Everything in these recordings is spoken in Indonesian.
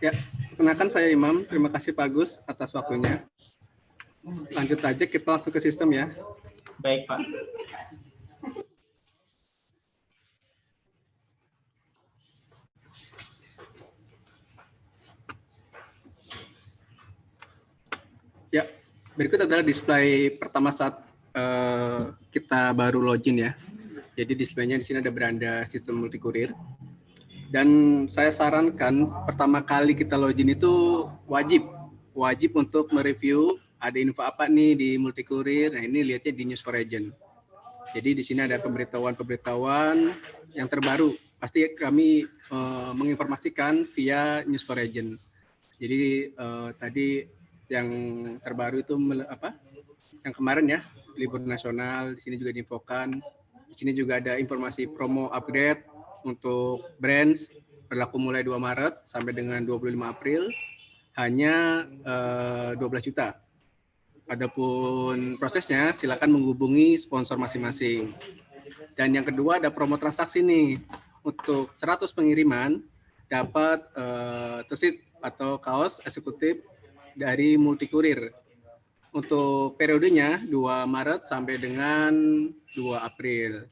Ya, perkenalkan saya Imam. Terima kasih Pak Agus atas waktunya. Lanjut aja, kita langsung ke sistem ya. Baik, Pak. Ya, berikut adalah display pertama saat kita baru login ya. Jadi displaynya di sini ada beranda sistem multikurir. Dan saya sarankan pertama kali kita login itu wajib untuk mereview ada info apa nih di multikurir. Nah, ini lihatnya di News for Agent. Jadi di sini ada pemberitahuan yang terbaru. Pasti kami menginformasikan via News for Agent. Jadi tadi yang terbaru itu yang kemarin ya, libur nasional. Di sini juga diinfokan. Di sini juga ada informasi promo upgrade untuk brands berlaku mulai 2 Maret sampai dengan 25 April hanya 12 juta. Adapun prosesnya silakan menghubungi sponsor masing-masing. Dan yang kedua ada promo transaksi nih. Untuk 100 pengiriman dapat tersit atau kaos eksekutif dari Multikurir. Untuk periodenya 2 Maret sampai dengan 2 April.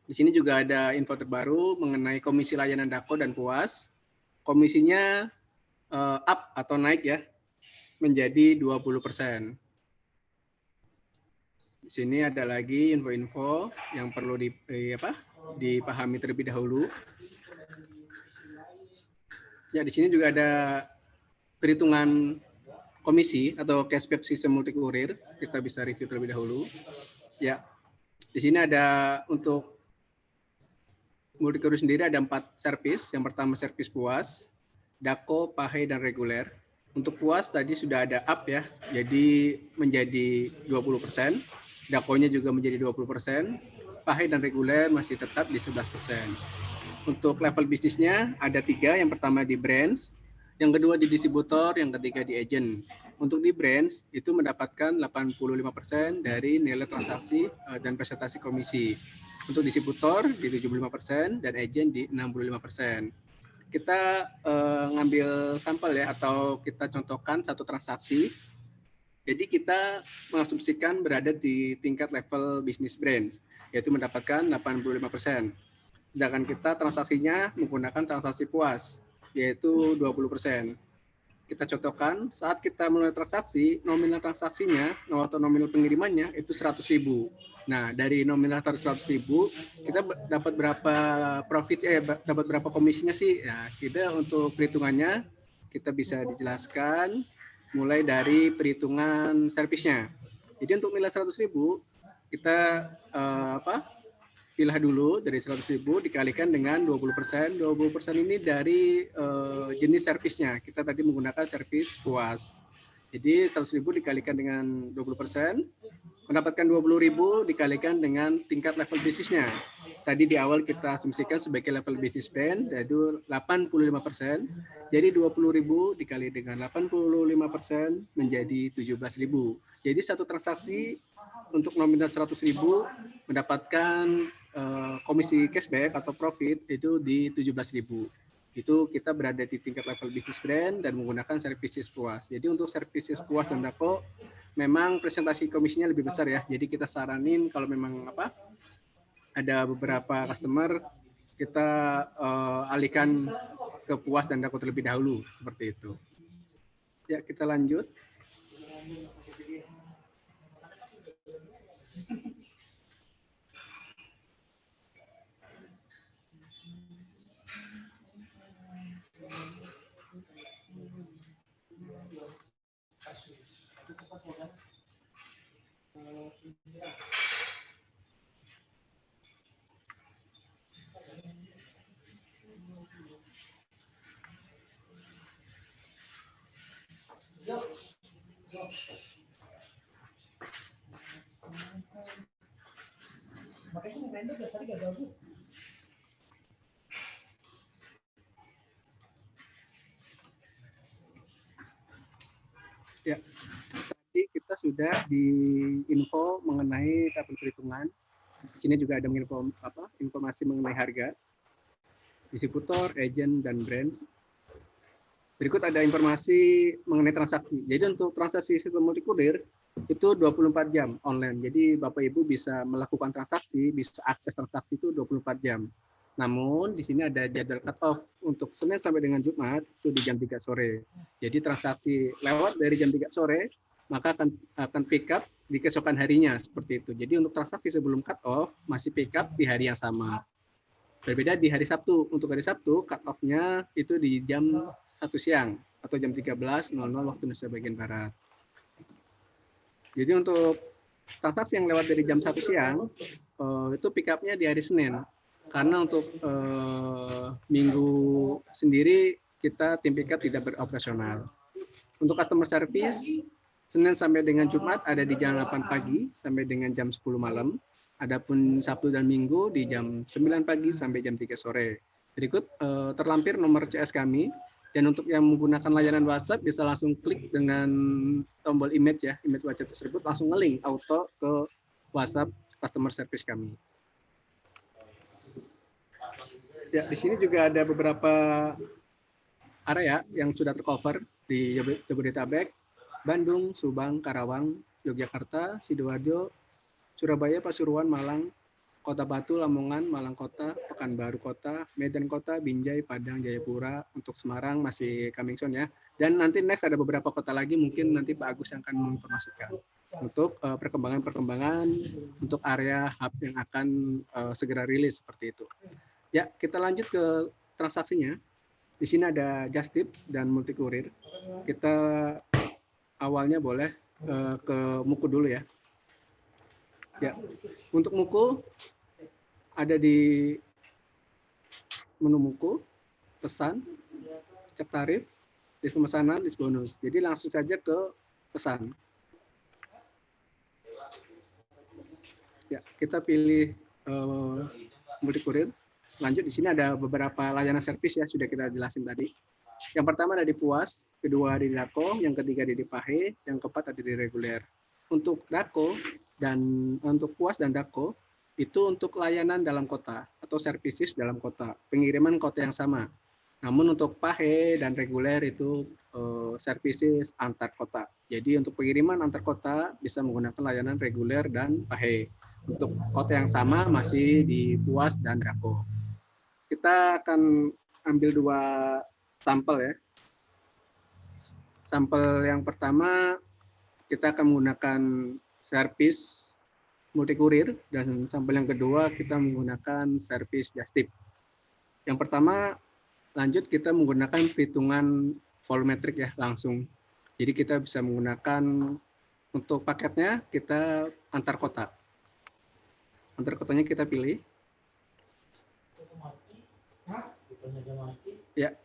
Di sini juga ada info terbaru mengenai komisi layanan Dako dan Puas. Komisinya up atau naik ya, menjadi 20%. Di sini ada lagi info-info yang perlu dipahami terlebih dahulu. Ya, di sini juga ada perhitungan komisi atau cashback sistem multikurir. Kita bisa review terlebih dahulu. Ya, di sini ada untuk multikurir sendiri ada 4 servis. Yang pertama servis Puas, Dako, Pahe, dan reguler. Untuk Puas tadi sudah ada up ya, jadi menjadi 20%. Dakonya juga menjadi 20%. Pahe dan reguler masih tetap di 11%. Untuk level bisnisnya ada 3. Yang pertama di brands, yang kedua di distributor, yang ketiga di agent. Untuk di brands itu mendapatkan 85% dari nilai transaksi dan presentasi komisi. Untuk distributor di 75% dan agent di 65%. Kita ngambil sampel ya, atau kita contohkan satu transaksi. Jadi kita mengasumsikan berada di tingkat level bisnis brands, yaitu mendapatkan 85%. Sedangkan kita transaksinya menggunakan transaksi Puas, yaitu 20%. Kita contohkan, saat kita mulai transaksi, nominal transaksinya atau nominal pengirimannya itu 100.000. Nah, dari nominal 100.000, kita dapat berapa profit, dapat berapa komisinya sih? Ya, kita untuk perhitungannya, kita bisa dijelaskan mulai dari perhitungan servisnya. Jadi untuk nilai 100.000, kita pilih dulu dari 100.000 dikalikan dengan 20%. 20% ini dari jenis servisnya. Kita tadi menggunakan servis Puas. Jadi 100.000 dikalikan dengan 20%, mendapatkan 20.000 dikalikan dengan tingkat level bisnisnya. Tadi di awal kita asumsikan sebagai level bisnis brand, yaitu 85%. Jadi 20.000 dikali dengan 85% menjadi 17.000. Jadi satu transaksi untuk nominal 100.000 mendapatkan komisi cashback atau profit itu di 17.000. Itu kita berada di tingkat level bisnis brand dan menggunakan services Puas. Jadi untuk services Puas dan Dako memang presentasi komisinya lebih besar ya. Jadi kita saranin kalau memang ada beberapa customer kita alihkan ke Puas dan Dako terlebih dahulu seperti itu. Ya, kita lanjut. Ya, tadi kita sudah di info mengenai tabel perhitungan. Di sini juga ada informasi mengenai harga, distributor, agent, dan brands. Berikut ada informasi mengenai transaksi. Jadi untuk transaksi sistem multikurir itu 24 jam online. Jadi Bapak Ibu bisa melakukan transaksi, bisa akses transaksi itu 24 jam. Namun di sini ada jadwal cut off untuk Senin sampai dengan Jumat itu di jam 3 sore. Jadi transaksi lewat dari jam 3 sore maka akan pick up di keesokan harinya seperti itu. Jadi untuk transaksi sebelum cut off masih pick up di hari yang sama. Berbeda di hari Sabtu. Untuk hari Sabtu cut off-nya itu di jam 1 siang atau jam 13.00 waktu Indonesia bagian Barat. Jadi untuk transaksi yang lewat dari jam 1 siang itu pick up-nya di hari Senin. Karena untuk minggu sendiri kita tim pick up tidak beroperasional. Untuk customer service Senin sampai dengan Jumat ada di jam 8 pagi sampai dengan jam 10 malam. Adapun Sabtu dan Minggu di jam 9 pagi sampai jam 3 sore. Berikut terlampir nomor CS kami. Dan untuk yang menggunakan layanan WhatsApp bisa langsung klik dengan tombol image ya, image WhatsApp tersebut langsung nge-link auto ke WhatsApp customer service kami. Ya, di sini juga ada beberapa area yang sudah tercover di Jabodetabek, Bandung, Subang, Karawang, Yogyakarta, Sidoarjo, Surabaya, Pasuruan, Malang, Kota Batu, Lamongan, Malang Kota, Pekanbaru Kota, Medan Kota, Binjai, Padang, Jayapura. Untuk Semarang masih coming soon ya. Dan nanti next ada beberapa kota lagi mungkin nanti Pak Agus yang akan menginformasikan untuk perkembangan untuk area hub yang akan segera rilis seperti itu. Ya, kita lanjut ke transaksinya. Di sini ada Just Tip dan Multikurir. Kita awalnya boleh ke Muku dulu ya. Ya, untuk Muku ada di menu Muku, pesan, cek tarif, list pemesanan, list bonus. Jadi langsung saja ke pesan. Ya, kita pilih Multikurir. Lanjut di sini ada beberapa layanan servis ya, sudah kita jelasin tadi. Yang pertama ada di Puas, kedua ada di Dako, yang ketiga ada di Pahe, yang keempat ada di Reguler. Untuk Dako dan untuk Puas dan Dako itu untuk layanan dalam kota atau services dalam kota, pengiriman kota yang sama. Namun untuk Pahe dan Reguler itu services antar kota. Jadi untuk pengiriman antar kota bisa menggunakan layanan Reguler dan Pahe. Untuk kota yang sama masih di Puas dan Dako. Kita akan ambil dua sampel ya. Sampel yang pertama kita akan menggunakan servis Multikurir dan sampel yang kedua kita menggunakan servis Just Tip. Yang pertama lanjut kita menggunakan perhitungan volumetrik ya langsung. Jadi kita bisa menggunakan untuk paketnya kita antar kota. Antar kotanya kita pilih. Ya,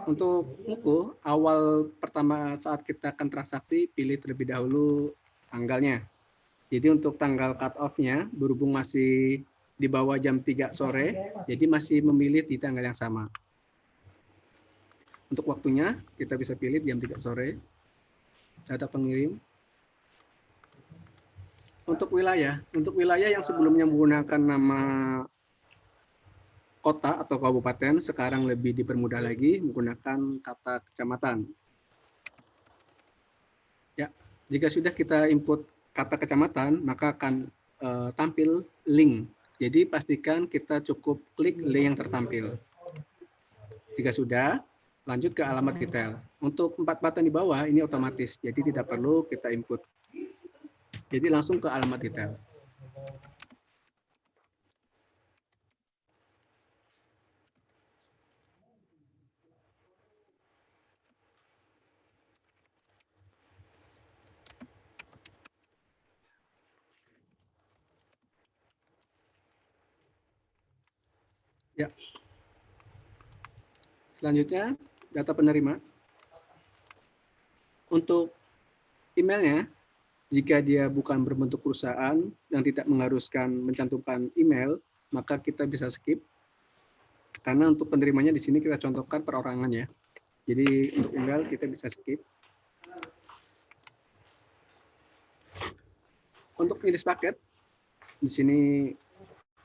untuk Muku, awal pertama saat kita akan transaksi, pilih terlebih dahulu tanggalnya. Jadi untuk tanggal cut off-nya, berhubung masih di bawah jam 3 sore, jadi masih memilih di tanggal yang sama. Untuk waktunya, kita bisa pilih jam 3 sore. Data pengirim. Untuk wilayah yang sebelumnya menggunakan nama kota atau kabupaten sekarang lebih dipermudah lagi menggunakan kata kecamatan. Ya, jika sudah kita input kata kecamatan, maka akan tampil link. Jadi pastikan kita cukup klik link yang tertampil. Jika sudah, lanjut ke alamat detail. Untuk 4 button di bawah ini otomatis, jadi tidak perlu kita input. Jadi langsung ke alamat detail. Ya. Selanjutnya, data penerima. Untuk emailnya, jika dia bukan berbentuk perusahaan yang tidak mengharuskan mencantumkan email, maka kita bisa skip. Karena untuk penerimanya di sini kita contohkan perorangan ya. Jadi untuk email kita bisa skip. Untuk jenis paket, di sini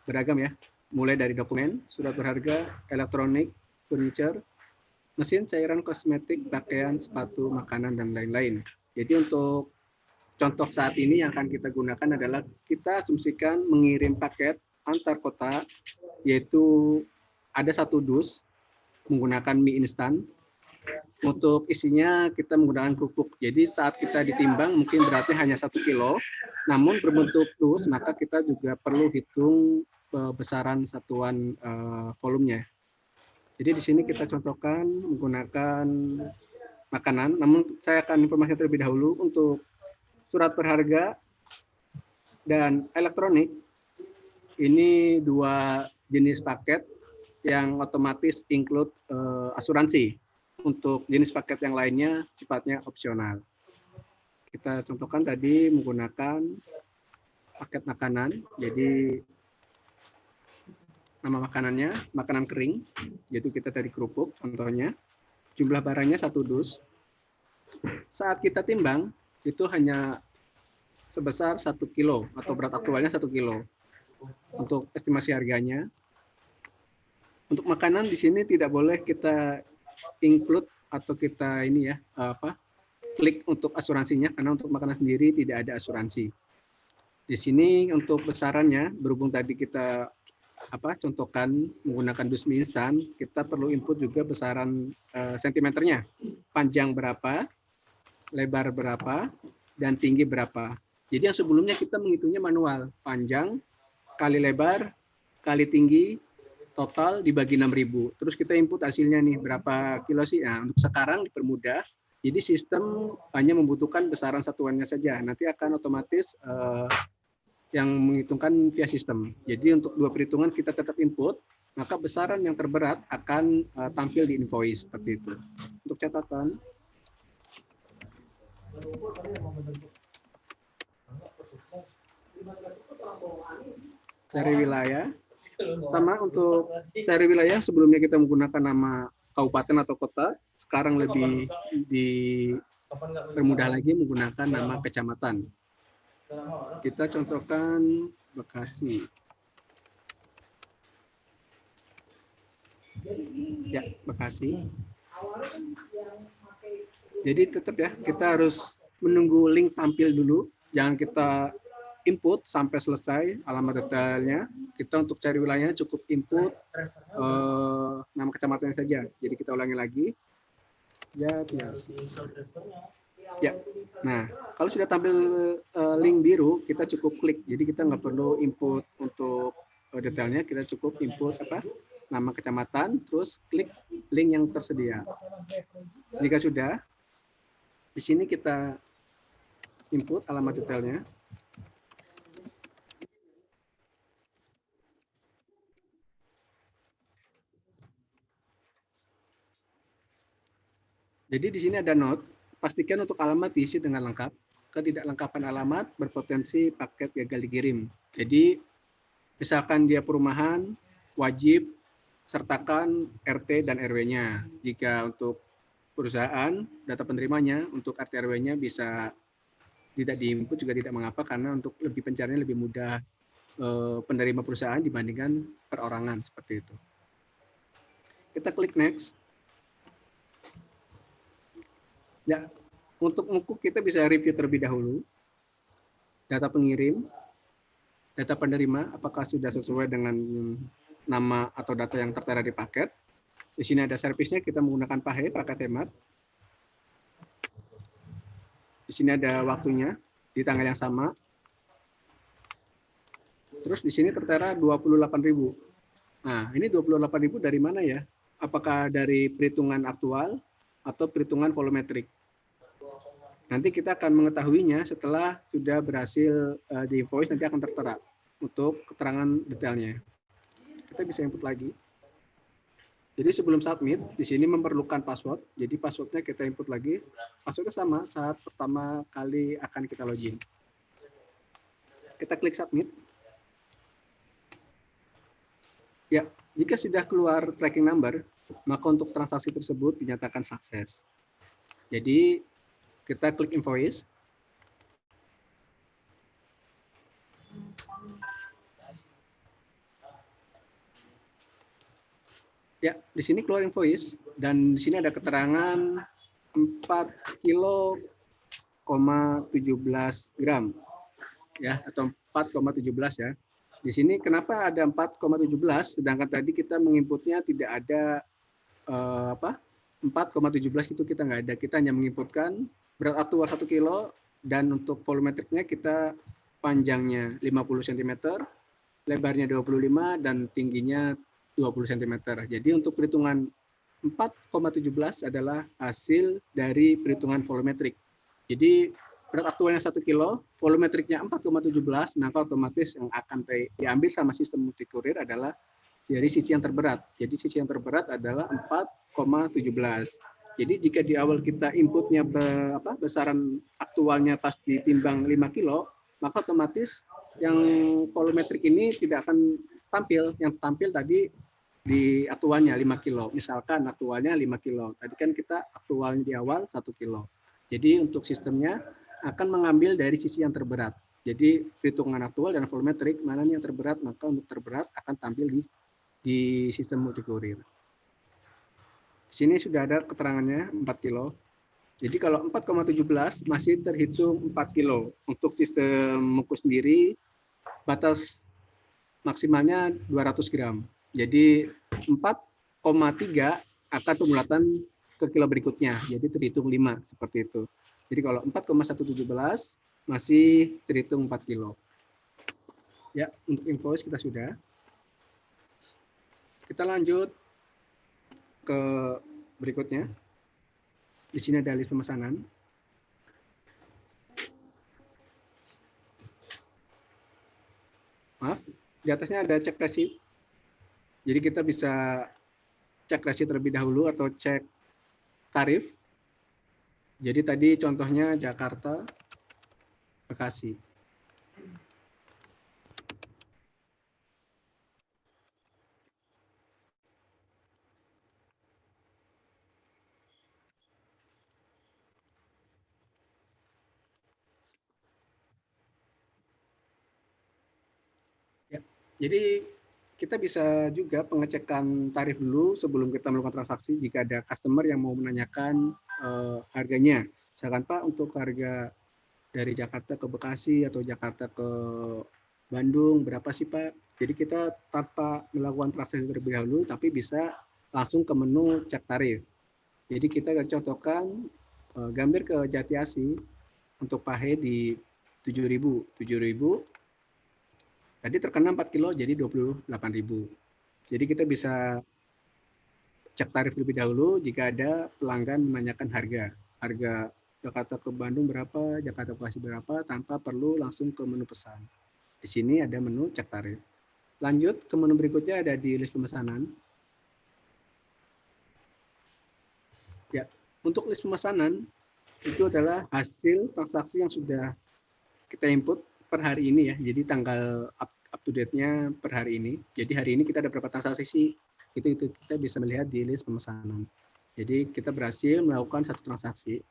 beragam ya. Mulai dari dokumen, surat berharga, elektronik, furniture, mesin, cairan kosmetik, pakaian, sepatu, makanan, dan lain-lain. Jadi untuk contoh saat ini yang akan kita gunakan adalah kita asumsikan mengirim paket antar kota, yaitu ada satu dus menggunakan mie instan. Untuk isinya kita menggunakan kerupuk. Jadi saat kita ditimbang mungkin beratnya hanya 1 kilo, namun berbentuk dus, maka kita juga perlu hitung besaran satuan volumenya. Jadi di sini kita contohkan menggunakan makanan, namun saya akan informasi terlebih dahulu untuk surat berharga dan elektronik. Ini dua jenis paket yang otomatis include asuransi. Untuk jenis paket yang lainnya sifatnya opsional. Kita contohkan tadi menggunakan paket makanan, jadi nama makanannya makanan kering, yaitu kita dari kerupuk contohnya. Jumlah barangnya 1 dus. Saat kita timbang itu hanya sebesar 1 kilo atau berat aktualnya 1 kilo. Untuk estimasi harganya. Untuk makanan di sini tidak boleh kita include atau kita ini ya klik untuk asuransinya, karena untuk makanan sendiri tidak ada asuransi. Di sini untuk besarannya, berhubung tadi kita contohkan menggunakan dus mie instan, kita perlu input juga besaran sentimeternya, panjang berapa, lebar berapa, dan tinggi berapa. Jadi yang sebelumnya kita menghitungnya manual, panjang kali lebar kali tinggi total dibagi 6.000. Terus kita input hasilnya nih berapa kilo sih. Nah, untuk sekarang dipermudah. Jadi sistem hanya membutuhkan besaran satuannya saja. Nanti akan otomatis yang menghitungkan via sistem. Jadi untuk dua perhitungan kita tetap input, maka besaran yang terberat akan tampil di invoice seperti itu. Untuk catatan. Cari wilayah. Sama untuk cari wilayah, sebelumnya kita menggunakan nama kabupaten atau kota, sekarang lebih dipermudah lagi menggunakan nama kecamatan. Kita contohkan Bekasi. Ya, Bekasi. Jadi tetap ya, kita harus menunggu link tampil dulu, jangan kita input sampai selesai alamat detailnya. Kita untuk cari wilayahnya cukup input nama kecamatannya saja. Jadi kita ulangi lagi. Jatiasi. Ya. Nah, kalau sudah tampil link biru, kita cukup klik. Jadi kita nggak perlu input untuk detailnya, kita cukup input nama kecamatan, terus klik link yang tersedia. Jika sudah, di sini kita input alamat detailnya. Jadi di sini ada note, pastikan untuk alamat diisi dengan lengkap. Ketidaklengkapan alamat berpotensi paket gagal dikirim. Jadi misalkan dia perumahan, wajib sertakan RT dan RW-nya. Jika untuk perusahaan, data penerimanya, untuk RT RW-nya bisa tidak diinput juga tidak mengapa, karena untuk lebih pencarian lebih mudah penerima perusahaan dibandingkan perorangan seperti itu. Kita klik next. Ya, untuk mukuk kita bisa review terlebih dahulu. Data pengirim, data penerima, apakah sudah sesuai dengan nama atau data yang tertera di paket. Di sini ada servisnya, kita menggunakan paket hemat. Di sini ada waktunya, di tanggal yang sama. Terus di sini tertera 28.000. Nah, ini 28.000 dari mana ya? Apakah dari perhitungan aktual atau perhitungan volumetrik? Nanti kita akan mengetahuinya setelah sudah berhasil di invoice, nanti akan tertera untuk keterangan detailnya. Kita bisa input lagi. Jadi sebelum submit, di sini memerlukan password. Jadi passwordnya kita input lagi. Passwordnya sama saat pertama kali akan kita login. Kita klik submit. Ya, jika sudah keluar tracking number, maka untuk transaksi tersebut dinyatakan sukses. Jadi kita klik invoice. Ya, di sini keluar invoice. Dan di sini ada keterangan 4 kilo 17 gram ya, atau 4,17 ya. Di sini kenapa ada 4,17 sedangkan tadi kita menginputnya tidak ada 4,17 itu kita nggak ada. Kita hanya menginputkan berat aktual 1 kilo dan untuk volumetriknya kita panjangnya 50 cm, lebarnya 25 dan tingginya 20 cm. Jadi untuk perhitungan 4,17 adalah hasil dari perhitungan volumetrik. Jadi berat aktualnya 1 kilo, volumetriknya 4,17, maka otomatis yang akan diambil sama sistem multikurir adalah dari sisi yang terberat. Jadi sisi yang terberat adalah 4,17. Jadi jika di awal kita inputnya besaran aktualnya pas ditimbang 5 kilo, maka otomatis yang volumetrik ini tidak akan tampil. Yang tampil tadi di aktualnya 5 kilo. Misalkan aktualnya 5 kilo. Tadi kan kita aktualnya di awal 1 kilo. Jadi untuk sistemnya akan mengambil dari sisi yang terberat. Jadi perhitungan aktual dan volumetrik, mana yang terberat, maka untuk terberat akan tampil di sistem multikurir. Di sini sudah ada keterangannya 4 kilo. Jadi kalau 4,17 masih terhitung 4 kilo. Untuk sistem muku sendiri, batas maksimalnya 200 gram. Jadi 4,3 akan pemulatan ke kilo berikutnya. Jadi terhitung 5 seperti itu. Jadi kalau 4,117 masih terhitung 4 kilo. Ya, untuk invoice kita sudah. Kita lanjut ke berikutnya. Di sini ada list pemesanan. Maaf, di atasnya ada cek receipt. Jadi kita bisa cek receipt terlebih dahulu atau cek tarif. Jadi tadi contohnya Jakarta, Bekasi. Ya, jadi kita bisa juga pengecekan tarif dulu sebelum kita melakukan transaksi jika ada customer yang mau menanyakan harganya. Misalkan Pak, untuk harga dari Jakarta ke Bekasi atau Jakarta ke Bandung berapa sih Pak? Jadi kita tanpa melakukan transaksi terlebih dahulu, tapi bisa langsung ke menu cek tarif. Jadi kita akan contohkan gambar ke Jati Asih untuk pahe di 7.000. 7.000 tadi terkena 4 kilo jadi 28.000. Jadi kita bisa cek tarif lebih dahulu jika ada pelanggan menanyakan harga. Harga Jakarta ke Bandung berapa, Jakarta ke Bekasi berapa, tanpa perlu langsung ke menu pesan. Di sini ada menu cek tarif. Lanjut ke menu berikutnya ada di list pemesanan. Ya, untuk list pemesanan itu adalah hasil transaksi yang sudah kita input per hari ini ya. Jadi tanggal up to date-nya per hari ini. Jadi hari ini kita ada berapa transaksi sih? Itu kita bisa melihat di list pemesanan. Jadi kita berhasil melakukan satu transaksi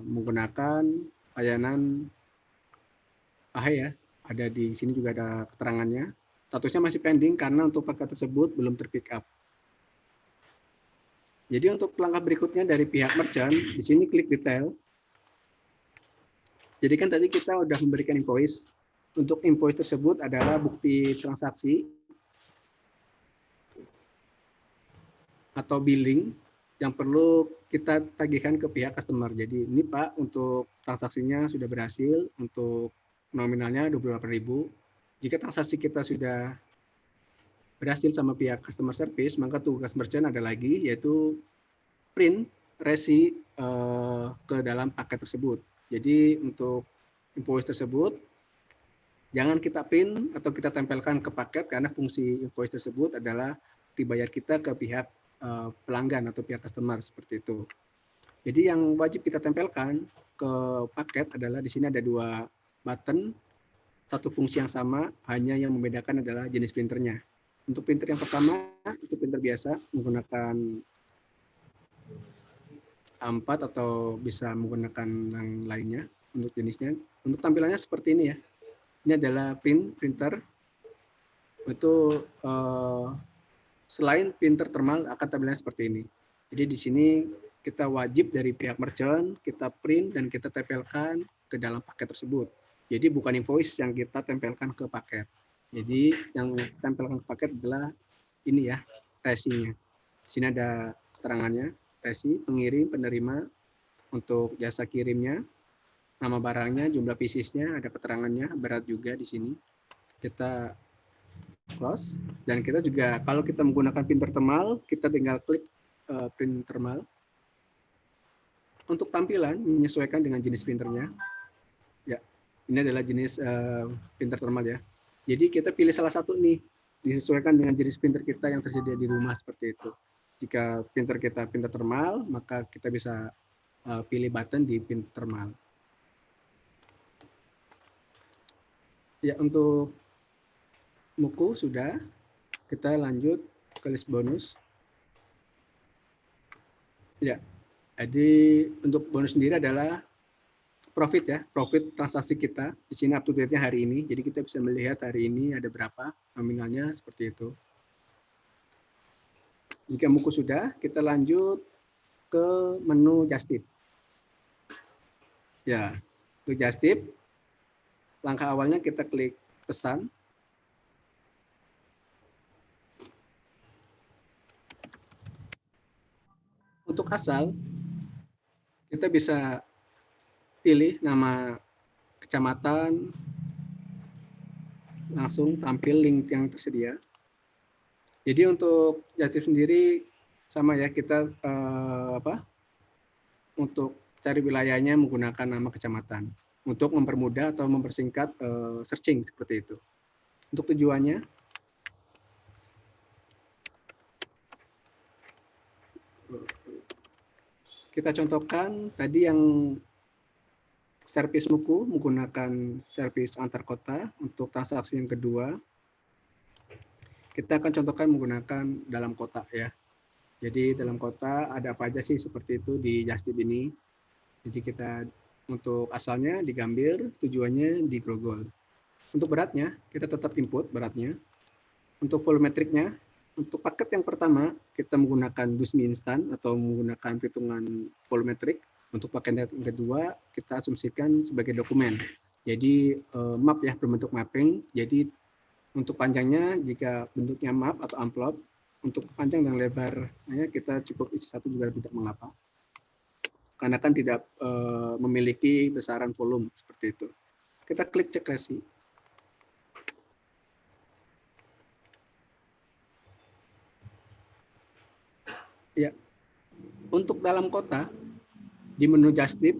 menggunakan layanan pahe ya. Ada di sini juga ada keterangannya. Statusnya masih pending karena untuk paket tersebut belum terpick up. Jadi untuk langkah berikutnya dari pihak merchant, di sini klik detail. Jadi kan tadi kita sudah memberikan invoice. Untuk invoice tersebut adalah bukti transaksi atau billing yang perlu kita tagihkan ke pihak customer. Jadi ini Pak, untuk transaksinya sudah berhasil, untuk nominalnya 28.000. Jika transaksi kita sudah berhasil sama pihak customer service, maka tugas merchant ada lagi, yaitu print resi ke dalam paket tersebut. Jadi untuk invoice tersebut, jangan kita print atau kita tempelkan ke paket karena fungsi invoice tersebut adalah dibayar kita ke pihak pelanggan atau pihak customer seperti itu. Jadi yang wajib kita tempelkan ke paket adalah di sini ada 2 button, satu fungsi yang sama, hanya yang membedakan adalah jenis printernya. Untuk printer yang pertama itu printer biasa menggunakan A4 atau bisa menggunakan yang lainnya untuk jenisnya. Untuk tampilannya seperti ini ya. Ini adalah printer. Itu selain printer thermal akan tampilannya seperti ini. Jadi di sini kita wajib dari pihak merchant, kita print dan kita tempelkan ke dalam paket tersebut. Jadi bukan invoice yang kita tempelkan ke paket. Jadi yang tempelkan ke paket adalah ini ya, resinya. Di sini ada keterangannya, resi, pengirim, penerima, untuk jasa kirimnya, nama barangnya, jumlah piecesnya, ada keterangannya, berat juga di sini. Kita close, dan kita juga kalau kita menggunakan printer thermal, kita tinggal klik print thermal. Untuk tampilan menyesuaikan dengan jenis printernya. Ya, ini adalah jenis printer thermal ya. Jadi kita pilih salah satu nih, disesuaikan dengan jenis printer kita yang tersedia di rumah seperti itu. Jika printer kita printer thermal, maka kita bisa pilih button di printer thermal. Ya, untuk buku sudah, kita lanjut ke list bonus. Ya, jadi untuk bonus sendiri adalah profit ya, profit transaksi kita. Di sini up to date-nya hari ini, jadi kita bisa melihat hari ini ada berapa nominalnya seperti itu. Jika buku sudah, kita lanjut ke menu just tip. Ya, untuk just tip, langkah awalnya kita klik pesan. Untuk asal, kita bisa pilih nama kecamatan, langsung tampil link yang tersedia. Jadi untuk just tip sendiri sama ya, kita untuk cari wilayahnya menggunakan nama kecamatan untuk mempermudah atau mempersingkat searching seperti itu. Untuk tujuannya, kita contohkan tadi yang servis buku menggunakan servis antar kota. Untuk transaksi yang kedua, kita akan contohkan menggunakan dalam kota ya. Jadi dalam kota ada apa aja sih seperti itu di just tip ini. Jadi kita untuk asalnya di Gambir, tujuannya di Grogol. Untuk beratnya, kita tetap input beratnya. Untuk volumetriknya, untuk paket yang pertama, kita menggunakan DUSMI instan atau menggunakan perhitungan volumetrik. Untuk paket yang kedua, kita asumsikan sebagai dokumen. Jadi map ya, berbentuk mapping. Jadi untuk panjangnya, jika bentuknya map atau amplop, untuk panjang dan lebarnya kita cukup isi satu juga tidak mengapa. Karena kan tidak memiliki besaran volume seperti itu. Kita klik cek resi. Ya, untuk dalam kota di menu just tip,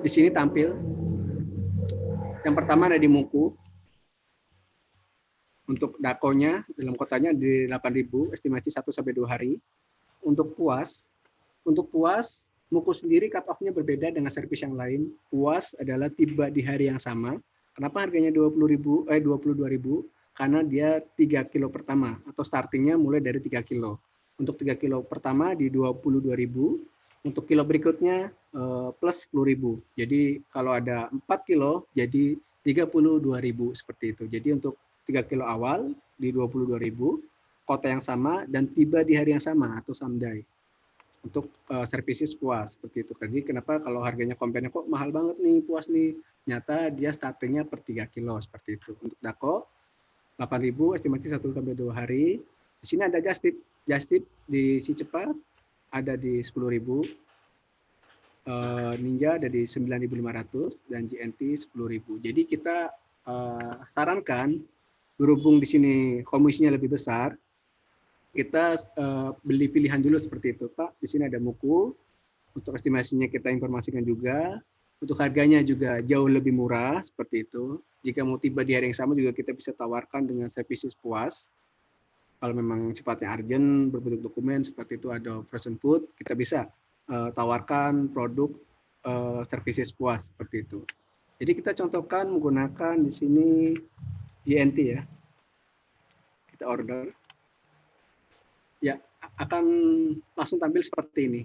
di sini tampil. Yang pertama ada di Muku. Untuk dakonya dalam kotanya di 8.000, estimasi 1-2 hari. Untuk puas, Muku sendiri cut off-nya berbeda dengan servis yang lain. Puas adalah tiba di hari yang sama. Kenapa harganya 22.000? Karena dia 3 kilo pertama atau startingnya mulai dari 3 kilo. Untuk 3 kilo pertama di 22.000. Untuk kilo berikutnya plus 10.000. Jadi kalau ada 4 kilo jadi 32.000 seperti itu. Jadi untuk 3 kilo awal di 22.000, kota yang sama dan tiba di hari yang sama atau someday. Untuk services puas seperti itu. Jadi kenapa kalau harganya kompennya kok mahal banget nih puas nih? Nyata dia startingnya per 3 kilo seperti itu. Untuk Dako 8.000 estimasi 1-2 hari. Di sini ada just tip. Just tip di si cepat ada di 10.000. Ninja ada di 9.500 dan GNT 10.000. Jadi kita sarankan berhubung di sini komisinya lebih besar, kita beli pilihan dulu seperti itu, Pak. Di sini ada Muku, untuk estimasinya kita informasikan juga, untuk harganya juga jauh lebih murah seperti itu. Jika mau tiba di hari yang sama juga kita bisa tawarkan dengan services puas. Kalau memang sifatnya urgent, berbentuk dokumen seperti itu ada frozen food, kita bisa tawarkan produk services puas seperti itu. Jadi kita contohkan menggunakan di sini GNT ya. Kita order. Ya, akan langsung tampil seperti ini.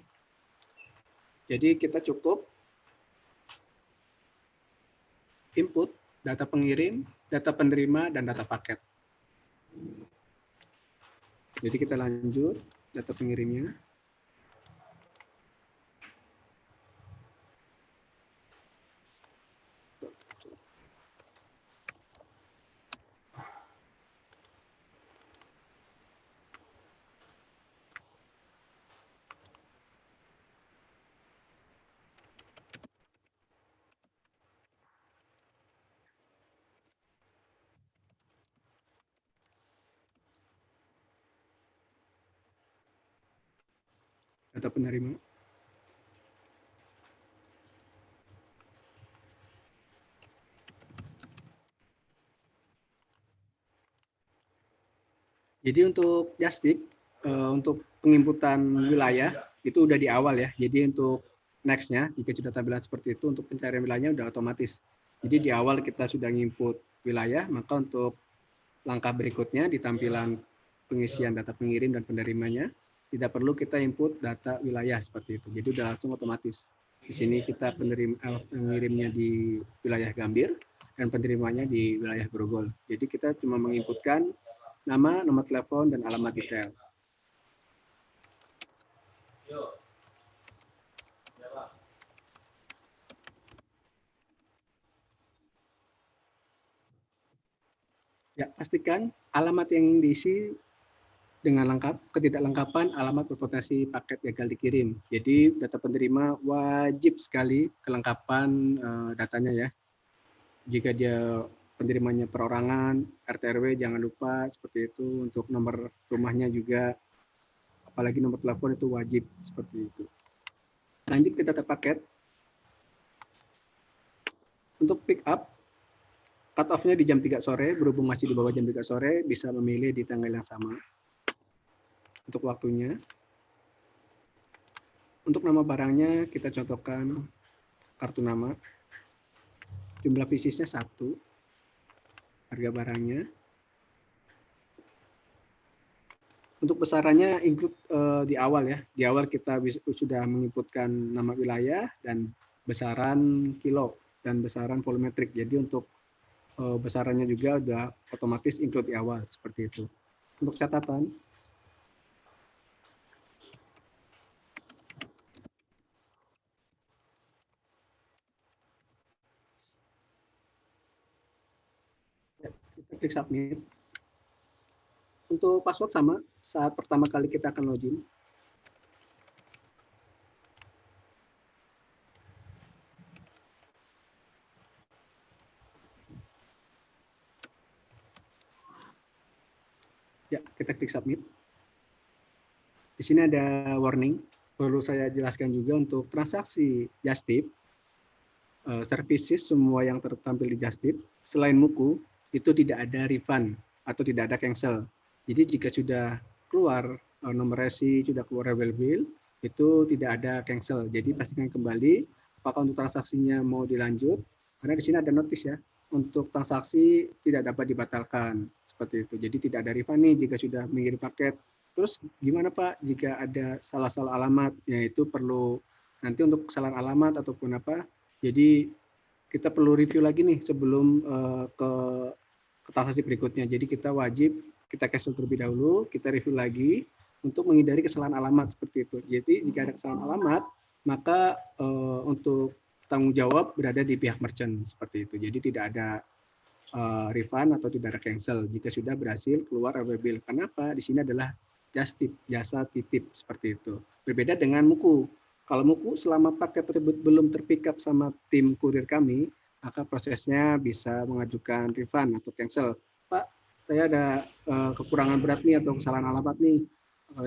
Jadi kita cukup input data pengirim, data penerima, dan data paket. Jadi kita lanjut data pengirimnya. Data penerima. Jadi untuk Justip, untuk penginputan wilayah itu udah di awal ya. Jadi untuk next-nya, jika sudah tampilan seperti itu, untuk pencarian wilayahnya udah otomatis. Jadi di awal kita sudah nginput wilayah, maka untuk langkah berikutnya di tampilan pengisian data pengirim dan penerimanya, tidak perlu kita input data wilayah seperti itu. Jadi udah langsung otomatis. Di sini kita pengirimnya di wilayah Gambir dan penerimanya di wilayah Grogol. Jadi kita cuma menginputkan nama, nomor telepon, dan alamat detail. Ya, pastikan alamat yang diisi dengan lengkap, ketidaklengkapan alamat berpotensi paket gagal dikirim. Jadi data penerima wajib sekali kelengkapan datanya ya. Jika dia penerimanya perorangan, RT RW jangan lupa seperti itu. Untuk nomor rumahnya juga, apalagi nomor telepon itu wajib seperti itu. Lanjut ke data paket. Untuk pick up, cut off-nya di jam 3 sore, berhubung masih di bawah jam 3 sore, bisa memilih di tanggal yang sama. Untuk waktunya, untuk nama barangnya kita contohkan kartu nama, jumlah piecesnya 1, harga barangnya. Untuk besarannya include di awal ya, di awal kita sudah menginputkan nama wilayah dan besaran kilo dan besaran volumetrik. Jadi untuk besarannya juga udah otomatis include di awal seperti itu. Untuk catatan, kita klik submit. Untuk password sama, saat pertama kali kita akan login. Ya, kita klik submit. Di sini ada warning, perlu saya jelaskan juga untuk transaksi Justip, services semua yang tertampil di Justip, selain Muku, itu tidak ada refund atau tidak ada cancel. Jadi jika sudah keluar nomor resi, sudah keluar bill, itu tidak ada cancel. Jadi pastikan kembali apakah untuk transaksinya mau dilanjut, karena di sini ada notis ya, untuk transaksi tidak dapat dibatalkan seperti itu. Jadi tidak ada refund nih jika sudah mengirim paket. Terus gimana Pak jika ada salah-salah alamat? Yaitu perlu nanti untuk kesalahan alamat ataupun apa. Jadi kita perlu review lagi nih sebelum ke transaksi berikutnya. Jadi kita wajib kita cancel terlebih dahulu, kita review lagi untuk menghindari kesalahan alamat seperti itu. Jadi jika ada kesalahan alamat, maka untuk tanggung jawab berada di pihak merchant seperti itu. Jadi tidak ada refund atau tidak ada cancel jika sudah berhasil keluar bill. Kenapa? Di sini adalah Justip, jasa titip seperti itu. Berbeda dengan Muku. Kalau Muku selama paket tersebut belum terpick up sama tim kurir kami, maka prosesnya bisa mengajukan refund atau cancel. Pak, saya ada kekurangan berat nih atau kesalahan alamat nih.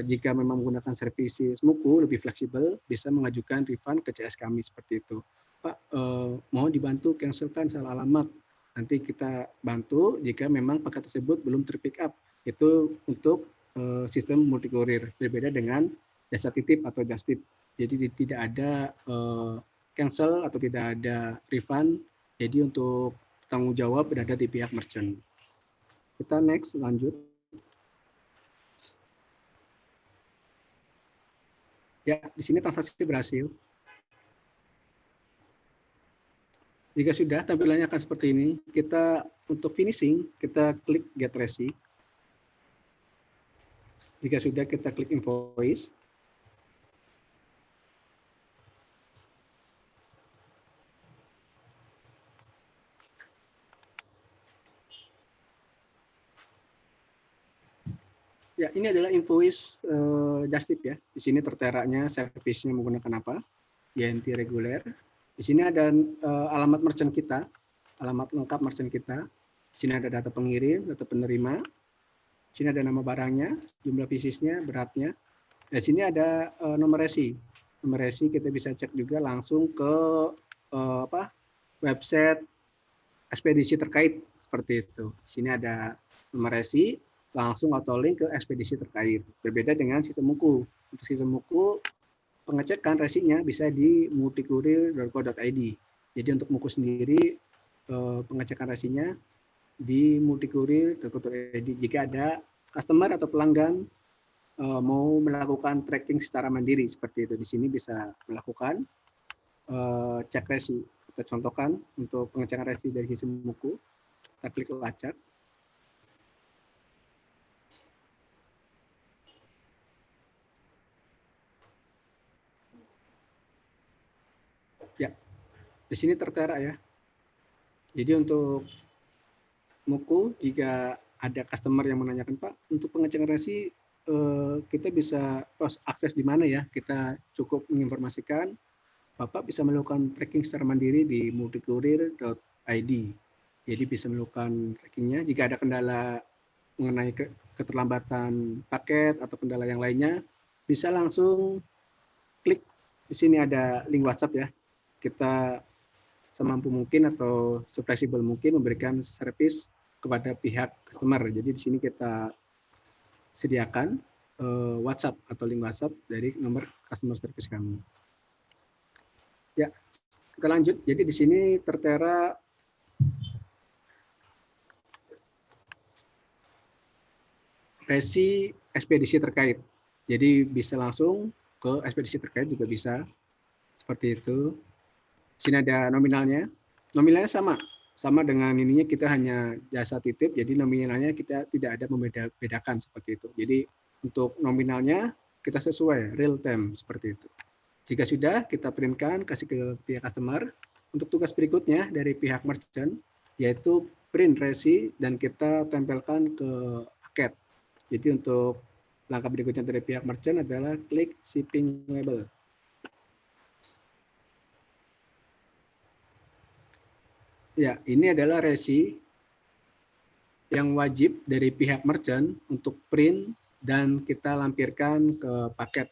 Jika memang menggunakan services Muku lebih fleksibel, bisa mengajukan refund ke CS kami seperti itu. Pak, mau dibantu cancelkan salah alamat. Nanti kita bantu jika memang paket tersebut belum terpick up. Itu untuk sistem multi kurir, berbeda dengan jasa titip atau Justip. Jadi tidak ada cancel atau tidak ada refund. Jadi untuk tanggung jawab berada di pihak merchant. Kita next lanjut. Ya, di sini transaksi berhasil. Jika sudah, tampilannya akan seperti ini. Kita untuk finishing, kita klik get resi. Jika sudah, kita klik invoice. Ya, ini adalah invoice Just Tip ya. Di sini terteranya servisnya menggunakan apa? YNT reguler. Di sini ada alamat merchant kita, alamat lengkap merchant kita. Di sini ada data pengirim, data penerima. Di sini ada nama barangnya, jumlah piecesnya, beratnya. Di sini ada nomor resi. Nomor resi kita bisa cek juga langsung ke website ekspedisi terkait seperti itu. Di sini ada nomor resi, langsung auto link ke ekspedisi terkait. Berbeda dengan sistem Muku. Untuk sistem Muku, pengecekan resinya bisa di multikurir.co.id. Jadi untuk Muku sendiri, pengecekan resinya di multikurir.co.id. Jika ada customer atau pelanggan mau melakukan tracking secara mandiri seperti itu, di sini bisa melakukan cek resi. Kita contohkan untuk pengecekan resi dari sistem Muku. Kita klik lacak. Ya, di sini tertera ya. Jadi untuk Muku, jika ada customer yang menanyakan, Pak, untuk pengecekan resi kita bisa akses di mana ya? Kita cukup menginformasikan, Bapak bisa melakukan tracking secara mandiri di multikurir.id. Jadi bisa melakukan trackingnya. Jika ada kendala mengenai keterlambatan paket atau kendala yang lainnya, bisa langsung klik di sini ada link WhatsApp ya. Kita semampu mungkin atau sefleksibel mungkin memberikan servis kepada pihak customer. Jadi di sini kita sediakan WhatsApp atau link WhatsApp dari nomor customer service kami. Ya, kita lanjut. Jadi di sini tertera resi ekspedisi terkait. Jadi bisa langsung ke ekspedisi terkait juga bisa. Seperti itu. Di sini ada nominalnya. Nominalnya sama dengan ininya, kita hanya jasa titip, jadi nominalnya kita tidak ada membedakan seperti itu. Jadi untuk nominalnya kita sesuai real time seperti itu. Jika sudah, kita printkan, kasih ke pihak customer. Untuk tugas berikutnya dari pihak merchant, yaitu print resi dan kita tempelkan ke paket. Jadi untuk langkah berikutnya dari pihak merchant adalah klik shipping label. Ya, ini adalah resi yang wajib dari pihak merchant untuk print dan kita lampirkan ke paket.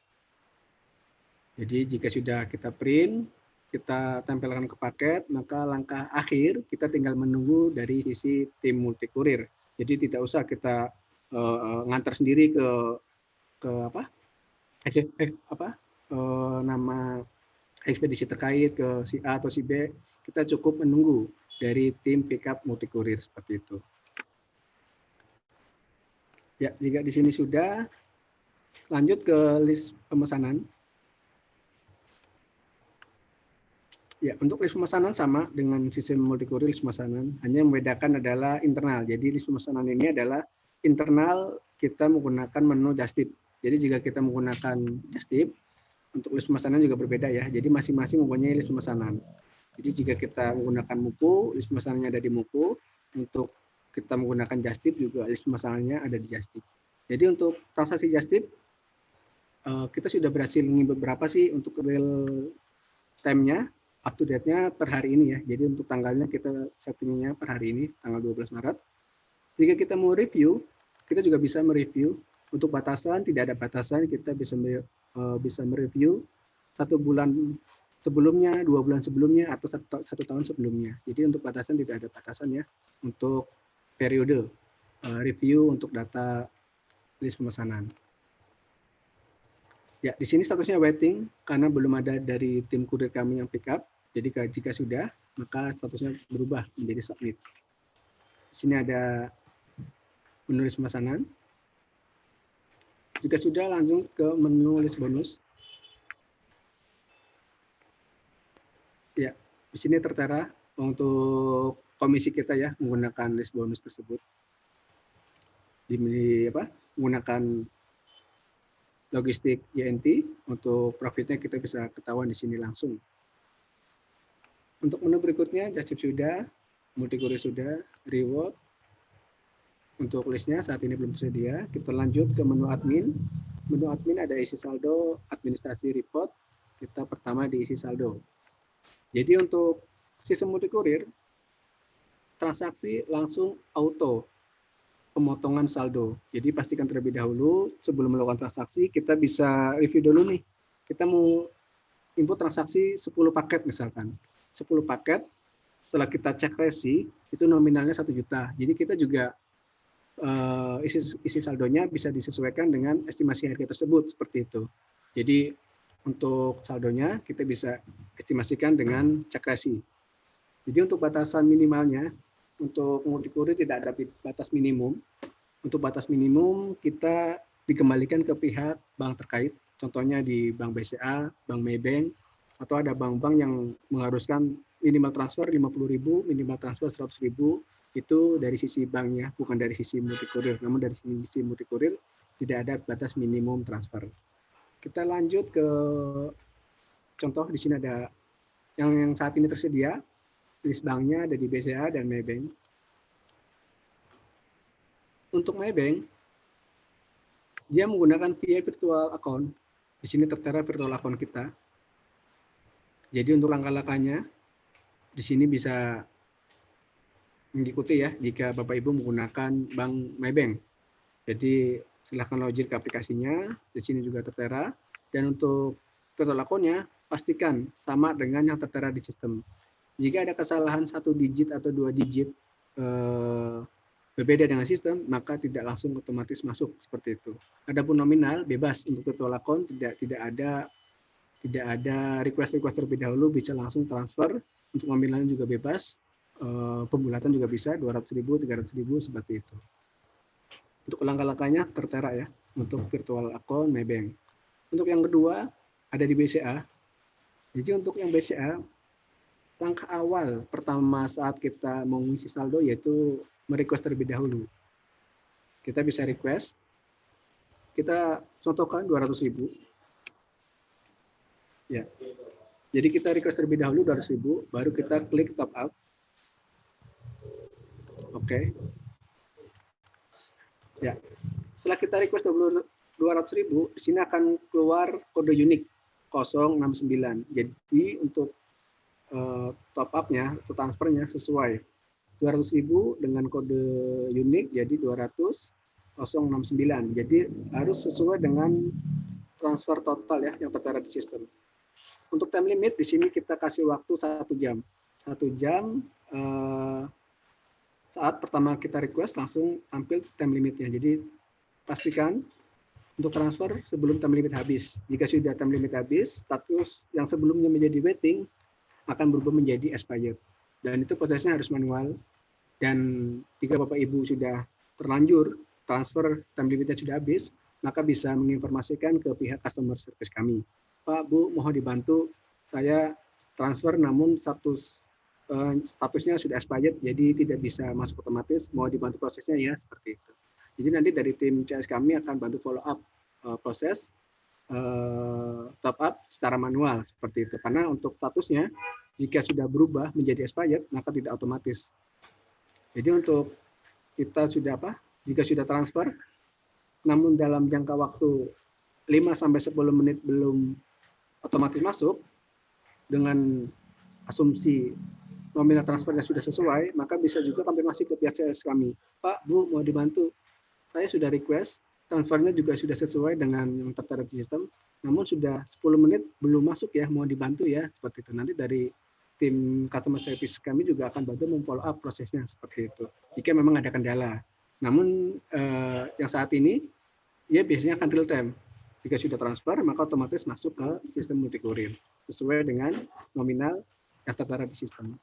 Jadi jika sudah kita print, kita tempelkan ke paket, maka langkah akhir kita tinggal menunggu dari sisi tim multikurir. Jadi tidak usah kita ngantar sendiri ke apa? Nama ekspedisi terkait ke si A atau si B, kita cukup menunggu dari tim pickup multikurir seperti itu. Ya, jika di sini sudah, lanjut ke list pemesanan. Ya, untuk list pemesanan sama dengan sistem multikurir list pemesanan, hanya yang membedakan adalah internal. Jadi list pemesanan ini adalah internal kita menggunakan menu Just Tip. Jadi jika kita menggunakan Just Tip, untuk list pemesanan juga berbeda ya. Jadi masing-masing mempunyai list pemesanan. Jadi jika kita menggunakan Muku, list pemesanannya ada di Muku. Untuk kita menggunakan Just Tip juga list pemesanannya ada di Just Tip. Jadi untuk transaksi Just Tip, kita sudah berhasil mengimbau berapa sih untuk real time-nya, up to date-nya per hari ini ya. Jadi untuk tanggalnya kita settingnya per hari ini, tanggal 12 Maret. Jika kita mau review, kita juga bisa mereview. Untuk batasan, tidak ada batasan, kita bisa mereview 1 bulan sebelumnya, 2 bulan sebelumnya, atau 1 tahun sebelumnya. Jadi untuk batasan tidak ada batasan ya, untuk periode review untuk data list pemesanan. Ya, di sini statusnya waiting karena belum ada dari tim kurir kami yang pick up. Jadi jika sudah, maka statusnya berubah menjadi submit. Di sini ada menu list pemesanan. Jika sudah, langsung ke menu list bonus. Ya, di sini tertera untuk komisi kita ya menggunakan list bonus tersebut. Menggunakan logistik JNT. Untuk profitnya kita bisa ketahuan di sini langsung. Untuk menu berikutnya, just tip sudah, multi-kurir sudah, reward. Untuk listnya saat ini belum tersedia. Kita lanjut ke menu admin. Menu admin ada isi saldo, administrasi report. Kita pertama di isi saldo. Jadi untuk sistem multi-kurir, transaksi langsung auto pemotongan saldo. Jadi pastikan terlebih dahulu sebelum melakukan transaksi, kita bisa review dulu nih. Kita mau input transaksi 10 paket misalkan. 10 paket, setelah kita cek resi, itu nominalnya 1 juta. Jadi kita juga isi saldonya bisa disesuaikan dengan estimasi harga tersebut, seperti itu. Jadi untuk saldonya kita bisa estimasikan dengan cek resi. Jadi untuk batasan minimalnya, untuk multi-kurir tidak ada batas minimum. Untuk batas minimum kita dikembalikan ke pihak bank terkait, contohnya di Bank BCA, Bank Maybank, atau ada bank-bank yang mengharuskan minimal transfer 50.000, minimal transfer 100.000, itu dari sisi banknya, bukan dari sisi multi-kurir. Namun dari sisi multi-kurir tidak ada batas minimum transfer. Kita lanjut ke contoh, di sini ada yang saat ini tersedia, list banknya ada di BCA dan Maybank. Untuk Maybank, dia menggunakan VA virtual account. Di sini tertera virtual account kita. Jadi untuk langkah-langkahnya, di sini bisa mengikuti ya, jika Bapak Ibu menggunakan Bank Maybank. Jadi silahkan login ke aplikasinya, di sini juga tertera. Dan untuk virtual account-nya, pastikan sama dengan yang tertera di sistem. Jika ada kesalahan 1 digit atau 2 digit berbeda dengan sistem, maka tidak langsung otomatis masuk seperti itu. Adapun nominal bebas untuk virtual account, tidak ada request terlebih dahulu, bisa langsung transfer. Untuk nominalnya juga bebas, pembulatan juga bisa 200.000, 300.000 seperti itu. Untuk langkah-langkahnya tertera ya untuk virtual account Maybank. Untuk yang kedua ada di BCA. Jadi untuk yang BCA, langkah awal pertama saat kita mengisi saldo yaitu merequest terlebih dahulu. Kita bisa request, kita contohkan 200.000. Ya. Jadi kita request terlebih dahulu 200.000, baru kita klik top up. Oke. Ya. Setelah kita request 200.000, di sini akan keluar kode unik 069. Jadi untuk top up-nya atau transfernya sesuai 200.000 dengan kode unik jadi 200.069. Jadi harus sesuai dengan transfer total ya yang tertera di sistem. Untuk time limit di sini kita kasih waktu 1 jam. 1 jam saat pertama kita request langsung tampil time limitnya. Jadi pastikan untuk transfer sebelum time limit habis. Jika sudah time limit habis, status yang sebelumnya menjadi waiting akan berubah menjadi expired. Dan itu prosesnya harus manual. Dan jika Bapak Ibu sudah terlanjur transfer time limitnya sudah habis, maka bisa menginformasikan ke pihak customer service kami. Pak, Bu, mohon dibantu, saya transfer namun statusnya sudah expired, jadi tidak bisa masuk otomatis, mau dibantu prosesnya ya, seperti itu. Jadi nanti dari tim CS kami akan bantu follow up proses top up secara manual, seperti itu. Karena untuk statusnya, jika sudah berubah menjadi expired, maka tidak otomatis. Jadi untuk kita sudah jika sudah transfer, namun dalam jangka waktu 5-10 menit belum otomatis masuk, dengan asumsi nominal transfernya sudah sesuai, maka bisa juga konfirmasi ke pihak CS kami. Pak, Bu, mau dibantu. Saya sudah request, transfernya juga sudah sesuai dengan yang tertera di sistem, namun sudah 10 menit belum masuk ya, mau dibantu ya, seperti itu. Nanti dari tim customer service kami juga akan bantu memfollow up prosesnya, seperti itu. Jika memang ada kendala. Namun yang saat ini, ya biasanya akan real time. Jika sudah transfer, maka otomatis masuk ke sistem multi-kurir sesuai dengan nominal yang tertera di sistem.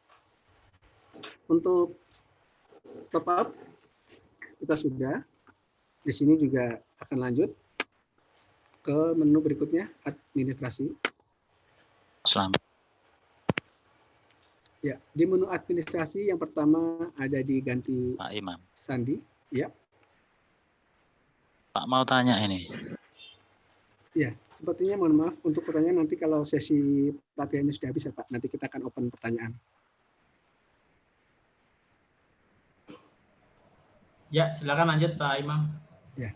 Untuk top up, kita sudah. Di sini juga akan lanjut ke menu berikutnya, administrasi. Selamat. Ya, di menu administrasi yang pertama ada di ganti Pak Imam. Sandi. Ya. Pak mau tanya ini. Ya, sepertinya mohon maaf untuk pertanyaan nanti kalau sesi pelatihannya sudah habis ya Pak. Nanti kita akan open pertanyaan. Ya, silakan lanjut Pak Imam. Ya,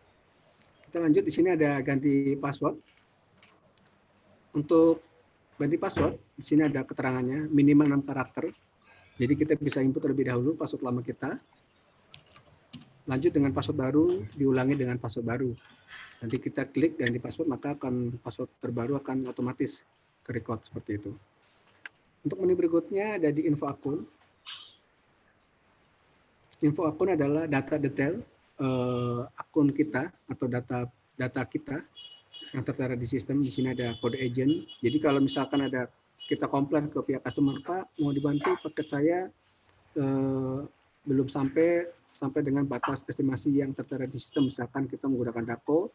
kita lanjut. Di sini ada ganti password. Untuk ganti password, di sini ada keterangannya minimal 6 karakter. Jadi kita bisa input terlebih dahulu password lama kita. Lanjut dengan password baru, diulangi dengan password baru. Nanti kita klik ganti password, maka akan password terbaru akan otomatis ke-record seperti itu. Untuk menu berikutnya ada di info akun. Info akun adalah data detail akun kita atau data kita yang tertera di sistem. Di sini ada kode agent. Jadi kalau misalkan ada kita komplain ke pihak customer, Pak, mau dibantu paket saya belum sampai dengan batas estimasi yang tertera di sistem. Misalkan kita menggunakan Dako,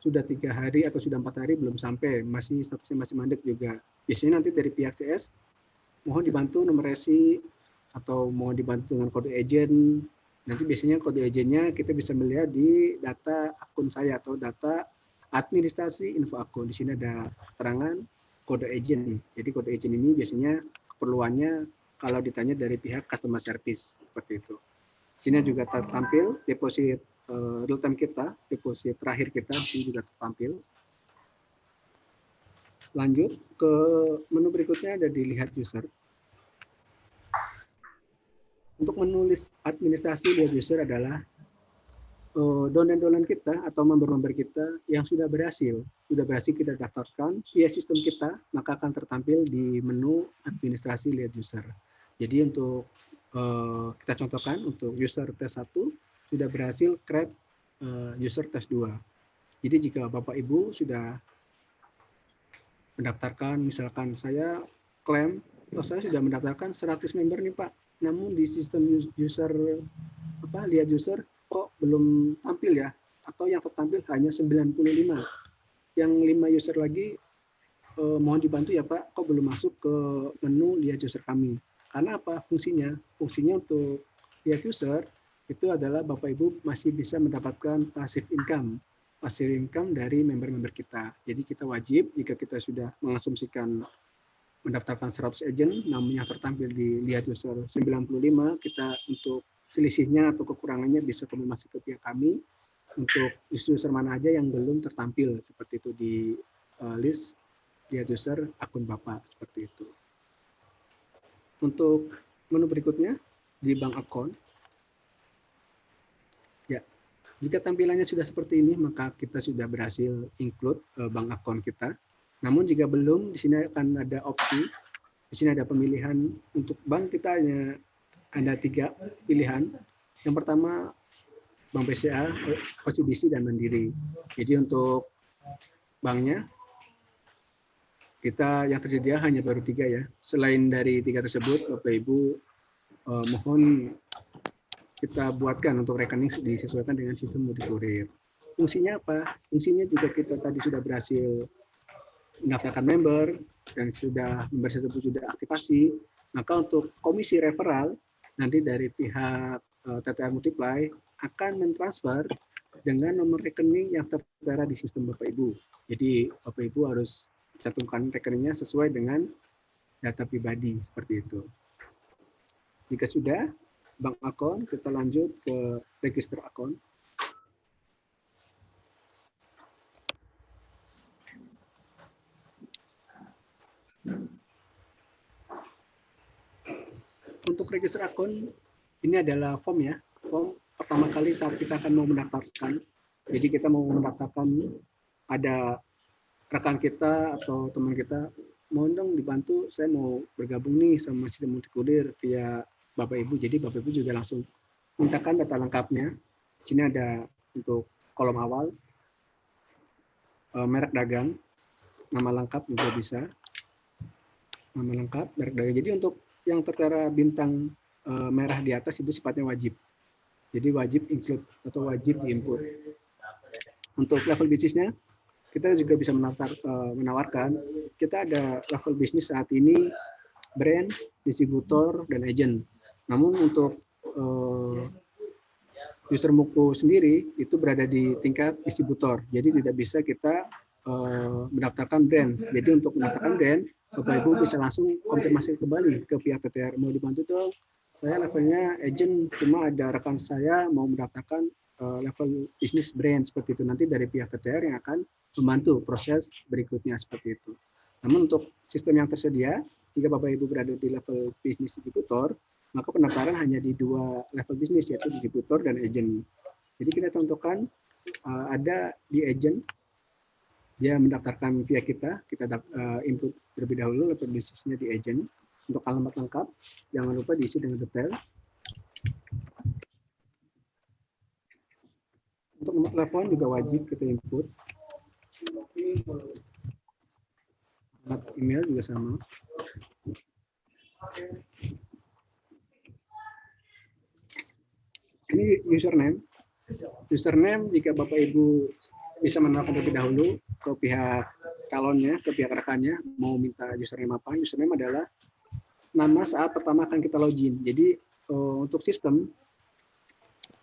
sudah 3 hari atau sudah 4 hari belum sampai, masih statusnya masih mandek juga. Biasanya nanti dari pihak CS, mohon dibantu nomor resi atau mohon dibantu dengan kode agent. Nanti biasanya kode agentnya kita bisa melihat di data akun saya atau data administrasi info akun. Di sini ada keterangan kode agent. Jadi kode agent ini biasanya keperluannya kalau ditanya dari pihak customer service seperti itu. Di sini juga tertampil deposit real time kita, deposit terakhir kita di sini juga tertampil. Lanjut ke menu berikutnya ada dilihat user. Untuk menulis administrasi lihat user adalah downline kita atau member-member kita yang sudah berhasil kita daftarkan via sistem kita, maka akan tertampil di menu administrasi lihat user. Jadi untuk kita contohkan untuk user tes 1 sudah berhasil create user tes 2. Jadi jika Bapak Ibu sudah mendaftarkan, misalkan saya klaim, saya sudah mendaftarkan 100 member nih Pak, namun di sistem user lihat user kok belum tampil ya, atau yang tertampil hanya 95. Yang 5 user lagi mohon dibantu ya Pak, kok belum masuk ke menu lihat user kami. Karena apa fungsinya? Fungsinya untuk lihat user itu adalah Bapak Ibu masih bisa mendapatkan passive income dari member-member kita. Jadi kita wajib jika kita sudah mengasumsikan mendaftarkan 100 agent, namun yang tertampil di lihat user 95, kita untuk selisihnya atau kekurangannya bisa konfirmasi ke pihak kami untuk user mana aja yang belum tertampil seperti itu di list lihat user akun Bapak seperti itu. Untuk menu berikutnya di bank account. Ya, jika tampilannya sudah seperti ini, maka kita sudah berhasil include bank account kita. Namun jika belum, di sini akan ada opsi. Di sini ada pemilihan untuk bank kita ada 3 pilihan. Yang pertama Bank BCA, OCBC dan Mandiri. Jadi untuk banknya kita yang tersedia hanya baru 3 ya. Selain dari 3 tersebut, Bapak Ibu mohon kita buatkan untuk rekening disesuaikan dengan sistem mudik kurir. Fungsinya apa? Fungsinya jika kita tadi sudah berhasil mendaftarkan member dan member tersebut sudah aktivasi, maka untuk komisi referral nanti dari pihak TTR Multiply akan mentransfer dengan nomor rekening yang tertera di sistem Bapak Ibu. Jadi Bapak Ibu harus cantumkan rekeningnya sesuai dengan data pribadi seperti itu. Jika sudah bank account, kita lanjut ke register account. Untuk register account ini adalah form ya. Form pertama kali saat kita akan mau mendaftarkan. Jadi kita mau mendaftarkan, ada rekan kita atau teman kita, mohon dong dibantu, saya mau bergabung nih sama sistem multikurir via Bapak Ibu. Jadi Bapak Ibu juga langsung mintakan data lengkapnya. Di sini ada untuk kolom awal, merek dagang, nama lengkap juga bisa. Nama lengkap, merek dagang. Jadi untuk yang tertera bintang merah di atas itu sifatnya wajib. Jadi wajib include atau wajib diinput. Untuk level bisnisnya, kita juga bisa menawarkan, kita ada level bisnis saat ini, brand, distributor, dan agent. Namun untuk user Muku sendiri, itu berada di tingkat distributor. Jadi tidak bisa kita mendaftarkan brand. Jadi untuk mendaftarkan brand, Bapak Ibu bisa langsung konfirmasi kembali ke pihak TTR. Mau dibantu dong, saya levelnya agent, cuma ada rekan saya mau mendaftarkan level bisnis brand seperti itu. Nanti dari pihak TTR yang akan membantu proses berikutnya seperti itu. Namun untuk sistem yang tersedia, jika Bapak Ibu berada di level bisnis distributor, maka pendaftaran hanya di 2 level bisnis, yaitu distributor dan agent. Jadi kita tentukan ada di agent, dia mendaftarkan via kita input terlebih dahulu level bisnisnya di agent. Untuk alamat lengkap, jangan lupa diisi dengan detail. Untuk nomor telepon juga wajib kita input. Alamat email juga sama. Ini username. Username jika Bapak Ibu bisa mengenalkan terlebih dahulu ke pihak calonnya, ke pihak rekannya, mau minta username apa. Username adalah nama saat pertama akan kita login. Jadi untuk sistem,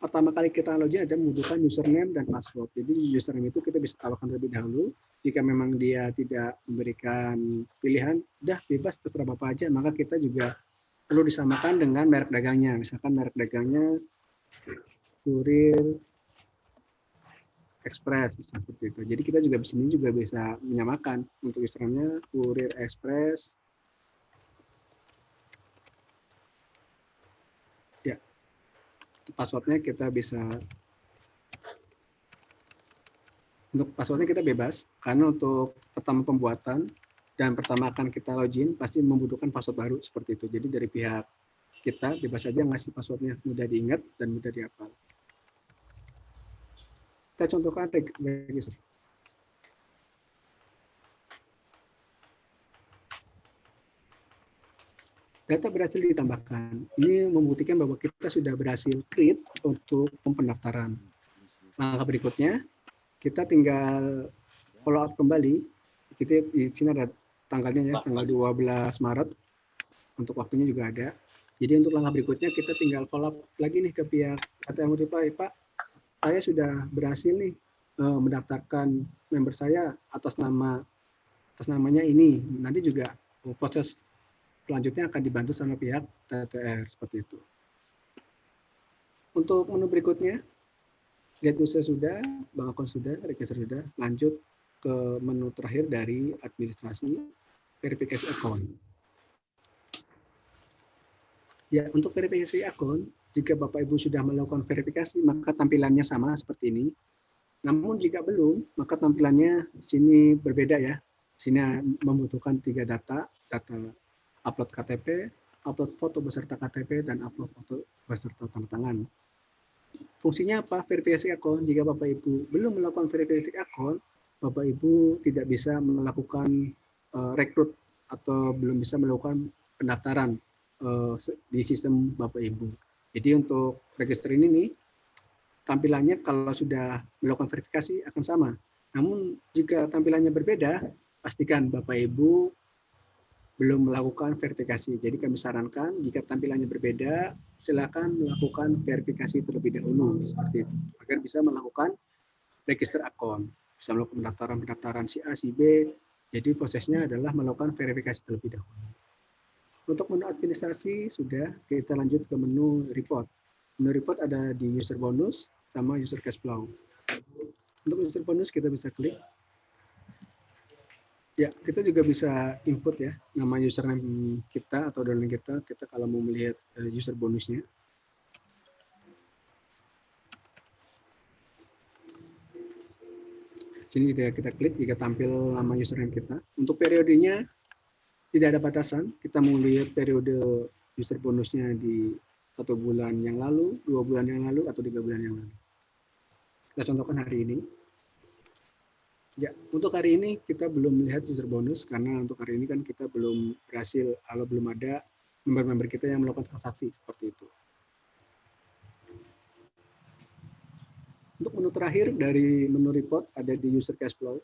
pertama kali kita login ada membutuhkan username dan password. Jadi username itu kita bisa tawarkan terlebih dahulu. Jika memang dia tidak memberikan pilihan, udah bebas terserah Bapak aja, maka kita juga perlu disamakan dengan merek dagangnya. Misalkan merek dagangnya Kurir Express seperti itu. Jadi kita juga di sini juga bisa menyamakan untuk username-nya Kurir Express. Ya. Passwordnya kita bisa, untuk passwordnya kita bebas, karena untuk pertama pembuatan dan pertama akan kita login pasti membutuhkan password baru seperti itu. Jadi dari pihak kita bebas saja ngasih passwordnya, mudah diingat dan mudah dihafal. Kita contohkan register. Data berhasil ditambahkan. Ini membuktikan bahwa kita sudah berhasil create untuk pendaftaran. Langkah berikutnya, kita tinggal follow up kembali. Kita di sini ada tanggalnya ya, tanggal 12 Maret. Untuk waktunya juga ada. Jadi untuk langkah berikutnya kita tinggal follow up lagi nih ke pihak ATM Multiply, Pak. Saya sudah berhasil nih mendaftarkan member saya atas namanya ini. Nanti juga proses selanjutnya akan dibantu sama pihak TTR seperti itu. Untuk menu berikutnya, get user sudah, bank account sudah, register sudah, lanjut ke menu terakhir dari administrasi, verifikasi akun. Ya, untuk verifikasi akun, jika Bapak Ibu sudah melakukan verifikasi, maka tampilannya sama seperti ini. Namun jika belum, maka tampilannya di sini berbeda ya. Di sini membutuhkan 3 data upload KTP, upload foto beserta KTP, dan upload foto beserta tanda tangan. Fungsinya apa? Verifikasi akun. Jika Bapak Ibu belum melakukan verifikasi akun, Bapak Ibu tidak bisa melakukan rekrut atau belum bisa melakukan pendaftaran di sistem Bapak Ibu. Jadi untuk register ini nih, tampilannya kalau sudah melakukan verifikasi akan sama. Namun jika tampilannya berbeda, pastikan Bapak Ibu belum melakukan verifikasi. Jadi kami sarankan jika tampilannya berbeda, silakan melakukan verifikasi terlebih dahulu seperti itu, agar bisa melakukan register akun, bisa melakukan pendaftaran si A, si B. Jadi prosesnya adalah melakukan verifikasi terlebih dahulu. Untuk menu administrasi sudah, kita lanjut ke menu report. Menu report ada di user bonus sama user cash flow. Untuk user bonus kita bisa klik. Ya, kita juga bisa input ya, nama username kita atau domain kita kalau mau melihat user bonusnya. Sini kita klik jika tampil nama username kita. Untuk periodenya tidak ada batasan, kita mau lihat periode user bonusnya di 1 bulan yang lalu, 2 bulan yang lalu, atau 3 bulan yang lalu. Kita contohkan hari ini. Ya, untuk hari ini kita belum melihat user bonus karena untuk hari ini kan kita belum berhasil, kalau belum ada member-member kita yang melakukan transaksi seperti itu. Untuk menu terakhir dari menu report ada di user cash flow.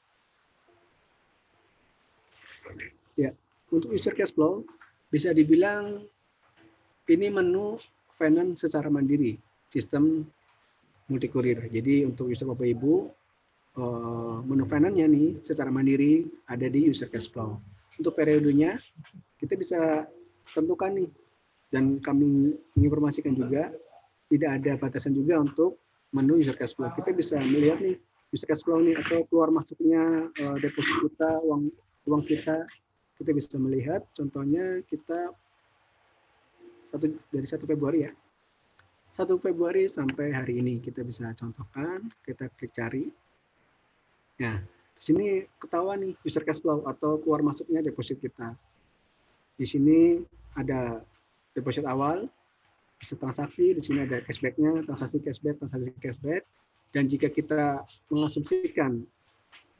Ya, untuk user cash flow bisa dibilang ini menu finance secara mandiri, sistem multi kurir. Jadi untuk user Bapak Ibu menu finance-nya nih secara mandiri ada di user cash flow. Untuk periodenya kita bisa tentukan nih, dan kami menginformasikan juga tidak ada batasan juga untuk menu user cash flow. Kita bisa melihat nih user cash flow nih atau keluar masuknya deposit kita, uang kita bisa melihat. Contohnya kita dari 1 Februari ya. 1 Februari sampai hari ini kita bisa contohkan, kita klik cari. Nah, di sini ketahuan nih user cash flow atau keluar masuknya deposit kita. Di sini ada deposit awal, bisa transaksi, di sini ada cashback-nya, transaksi cashback, dan jika kita mengasumsikan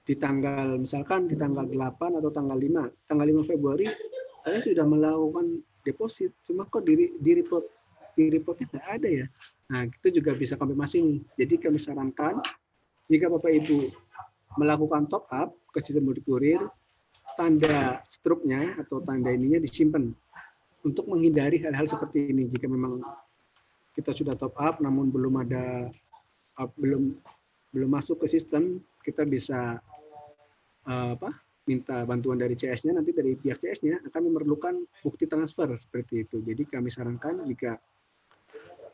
di tanggal, misalkan di tanggal 8 atau tanggal 5 Februari, saya sudah melakukan deposit, cuma kok di reportnya tidak ada ya. Nah, itu juga bisa konfirmasi nih. Jadi kami sarankan, jika Bapak Ibu melakukan top up ke sistem mudik kurir, tanda struknya atau tanda ininya disimpan untuk menghindari hal-hal seperti ini. Jika memang kita sudah top up namun belum masuk ke sistem, kita bisa minta bantuan dari CS-nya, nanti dari pihak CS-nya akan memerlukan bukti transfer seperti itu. Jadi kami sarankan jika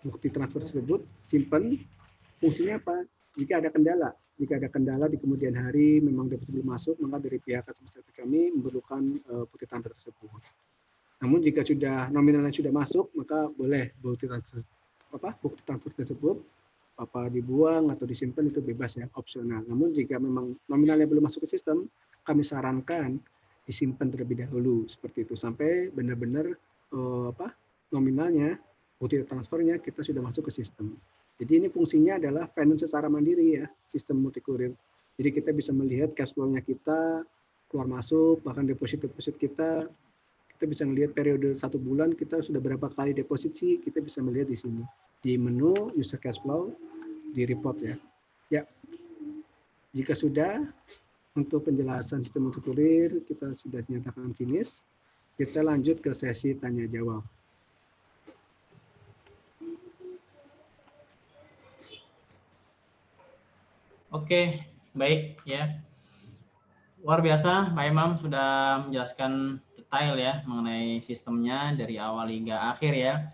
bukti transfer tersebut simpan, fungsinya apa? Jika ada kendala di kemudian hari memang deposit belum masuk, maka dari pihak customer service kami memerlukan bukti transfer tersebut. Namun jika sudah nominalnya sudah masuk, maka boleh bukti transfer tersebut dibuang atau disimpan, itu bebas ya, opsional. Namun jika memang nominalnya belum masuk ke sistem, kami sarankan disimpan terlebih dahulu seperti itu sampai benar-benar nominalnya, bukti transfernya kita sudah masuk ke sistem. Jadi ini fungsinya adalah finance secara mandiri ya, sistem multi-kurir. Jadi kita bisa melihat cash flow-nya kita, keluar masuk, bahkan deposit kita bisa melihat periode 1 bulan kita sudah berapa kali deposit sih, kita bisa melihat di sini. Di menu user cash flow, di report ya. Ya, jika sudah, untuk penjelasan sistem multi-kurir kita sudah dinyatakan finish, kita lanjut ke sesi tanya jawab. Oke, baik ya. Luar biasa, Pak Imam sudah menjelaskan detail ya mengenai sistemnya dari awal hingga akhir ya.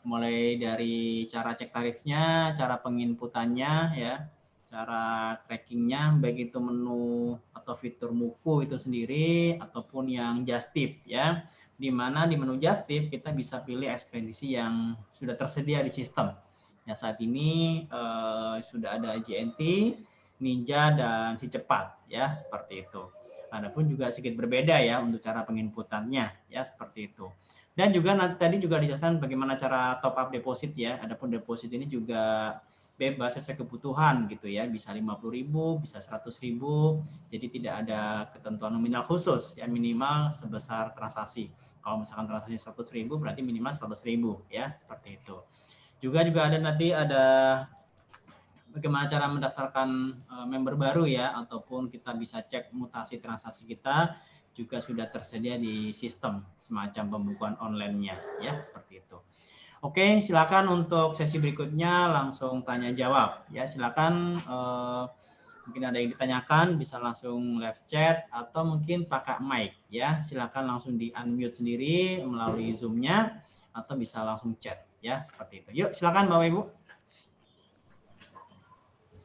Mulai dari cara cek tarifnya, cara penginputannya ya, cara trackingnya, baik itu menu atau fitur Muku itu sendiri ataupun yang just tip ya. Di mana di menu just tip kita bisa pilih ekspedisi yang sudah tersedia di sistem. Ya, saat ini sudah ada JNT, Ninja, dan Si Cepat ya, seperti itu. Adapun juga sedikit berbeda ya untuk cara penginputannya ya, seperti itu. Dan juga tadi juga dijelaskan bagaimana cara top up deposit ya. Adapun deposit ini juga bebas sesuai kebutuhan gitu ya. Bisa 50.000, bisa 100.000. Jadi tidak ada ketentuan nominal khusus ya, minimal sebesar transaksi. Kalau misalkan transaksi 100.000 berarti minimal 100.000 ya, seperti itu. Juga ada nanti ada bagaimana cara mendaftarkan member baru ya, ataupun kita bisa cek mutasi transaksi kita juga sudah tersedia di sistem semacam pembukuan online-nya ya, seperti itu. Oke, silakan untuk sesi berikutnya langsung tanya jawab ya, silakan mungkin ada yang ditanyakan bisa langsung live chat atau mungkin pakai mic ya, silakan langsung di unmute sendiri melalui Zoom-nya atau bisa langsung chat ya, seperti itu. Yuk silakan Bapak Ibu.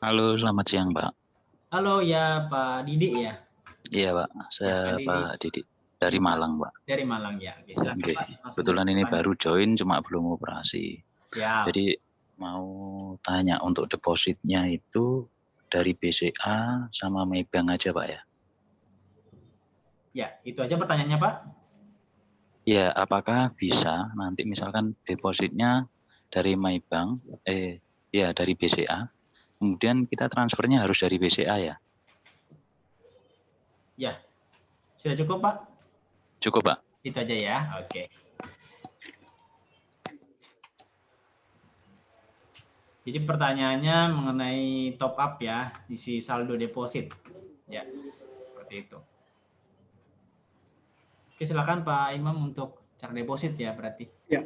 Halo, selamat siang, Pak. Halo ya, Pak Didi ya? Iya, Pak. Saya ya, Pak Didi dari Malang, Pak. Dari Malang ya. Oke, silakan, Oke. Pak. Kebetulan ini baru join, cuma belum operasi. Siap. Jadi mau tanya untuk depositnya itu dari BCA sama Maybank aja, Pak ya? Ya, itu aja pertanyaannya, Pak. Ya, apakah bisa nanti misalkan depositnya dari Maybank, dari BCA, kemudian kita transfernya harus dari BCA ya? Ya, sudah cukup Pak? Cukup Pak. Itu aja ya, oke. Jadi pertanyaannya mengenai top up ya, isi saldo deposit. Ya, seperti itu. Oke, silakan Pak Imam untuk cara deposit ya berarti. Ya,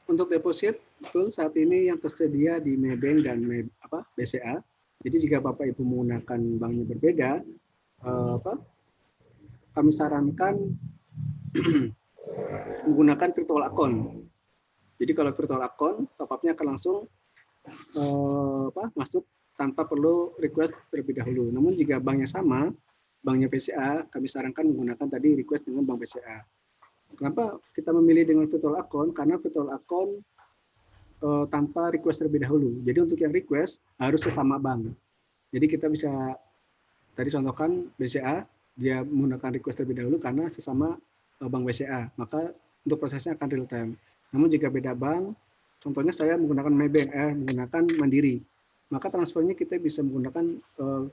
untuk deposit betul saat ini yang tersedia di Maybank dan BCA Jadi jika Bapak Ibu menggunakan banknya berbeda, kami sarankan menggunakan virtual account. Jadi kalau virtual account, top up-nya akan langsung masuk tanpa perlu request terlebih dahulu. Namun jika banknya sama, banknya BCA, kami sarankan menggunakan tadi request dengan bank BCA. Kenapa kita memilih dengan virtual account? Karena virtual account tanpa request terlebih dahulu. Jadi untuk yang request harus sesama bank. Jadi kita bisa tadi contohkan BCA, dia menggunakan request terlebih dahulu karena sesama bank BCA. Maka untuk prosesnya akan real time. Namun jika beda bank, contohnya saya menggunakan Maybank, menggunakan Mandiri, maka transfernya kita bisa menggunakan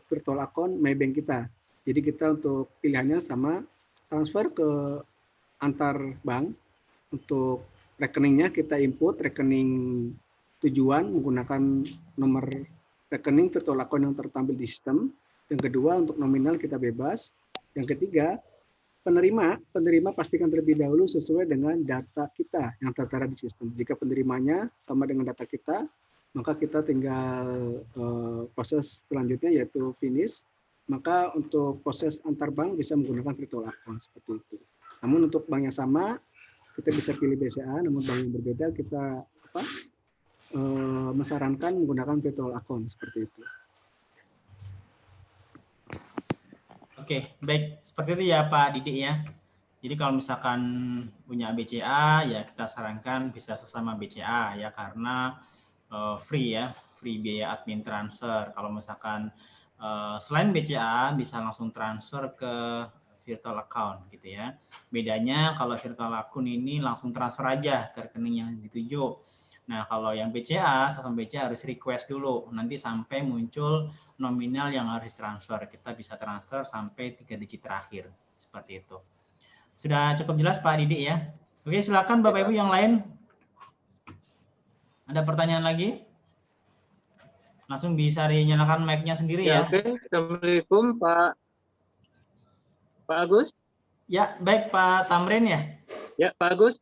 virtual account Maybank kita. Jadi kita untuk pilihannya sama, transfer ke antar bank. Untuk rekeningnya kita input rekening tujuan menggunakan nomor rekening virtual account yang tertampil di sistem. Yang kedua, untuk nominal kita bebas. Yang ketiga, penerima pastikan terlebih dahulu sesuai dengan data kita yang tertera di sistem. Jika penerimanya sama dengan data kita, maka kita tinggal proses selanjutnya yaitu finish. Maka untuk proses antar bank bisa menggunakan virtual account seperti itu. Namun untuk bank yang sama, kita bisa pilih BCA, namun bank yang berbeda kita mensarankan menggunakan virtual account seperti itu. Oke, baik. Seperti itu ya Pak Didik ya. Jadi kalau misalkan punya BCA, ya kita sarankan bisa sesama BCA ya, karena free ya, free biaya admin transfer. Kalau misalkan selain BCA bisa langsung transfer ke virtual account gitu ya. Bedanya kalau virtual account ini langsung transfer aja ke rekening yang dituju. Nah, kalau yang BCA, sesama BCA harus request dulu, nanti sampai muncul nominal yang harus transfer. Kita bisa transfer sampai 3 digit terakhir, seperti itu. Sudah cukup jelas Pak Didik ya? Oke, silakan Bapak Ibu yang lain. Ada pertanyaan lagi? Langsung bisa dinyalakan mic-nya sendiri ya. Oke, Assalamualaikum Pak Agus. Ya, baik Pak Tamrin ya. Ya, Pak Agus.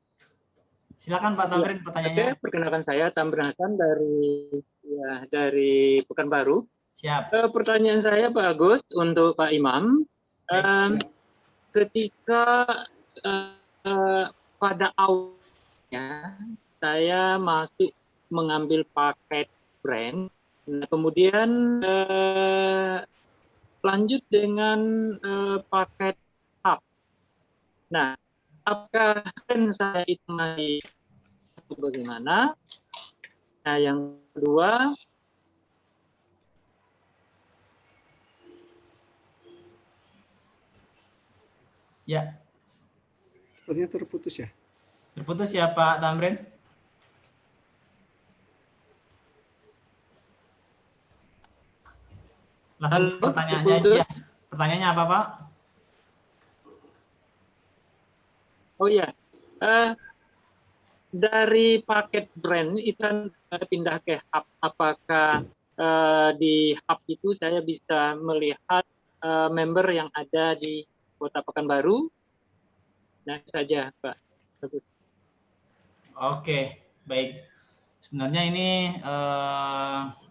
Silakan Pak Tamrin pertanyaannya. Oke, perkenalkan saya Tamrin Hasan dari Pekanbaru. Siap. Pertanyaan saya Pak Agus untuk Pak Imam. Ketika pada awalnya saya masih mengambil paket brand, nah, kemudian lanjut dengan paket hub. Nah, apakah saya itu masih bagaimana? Nah, yang kedua, ya. Sepertinya terputus ya. Terputus ya Pak Tamrin. Langsung pertanyaannya aja. Pertanyaannya apa Pak? Oh iya, dari paket brand itu kan pindah ke hub. Apakah di hub itu saya bisa melihat member yang ada di Kota Pekanbaru? Nah, saja Pak. Bagus. Oke, baik. Sebenarnya ini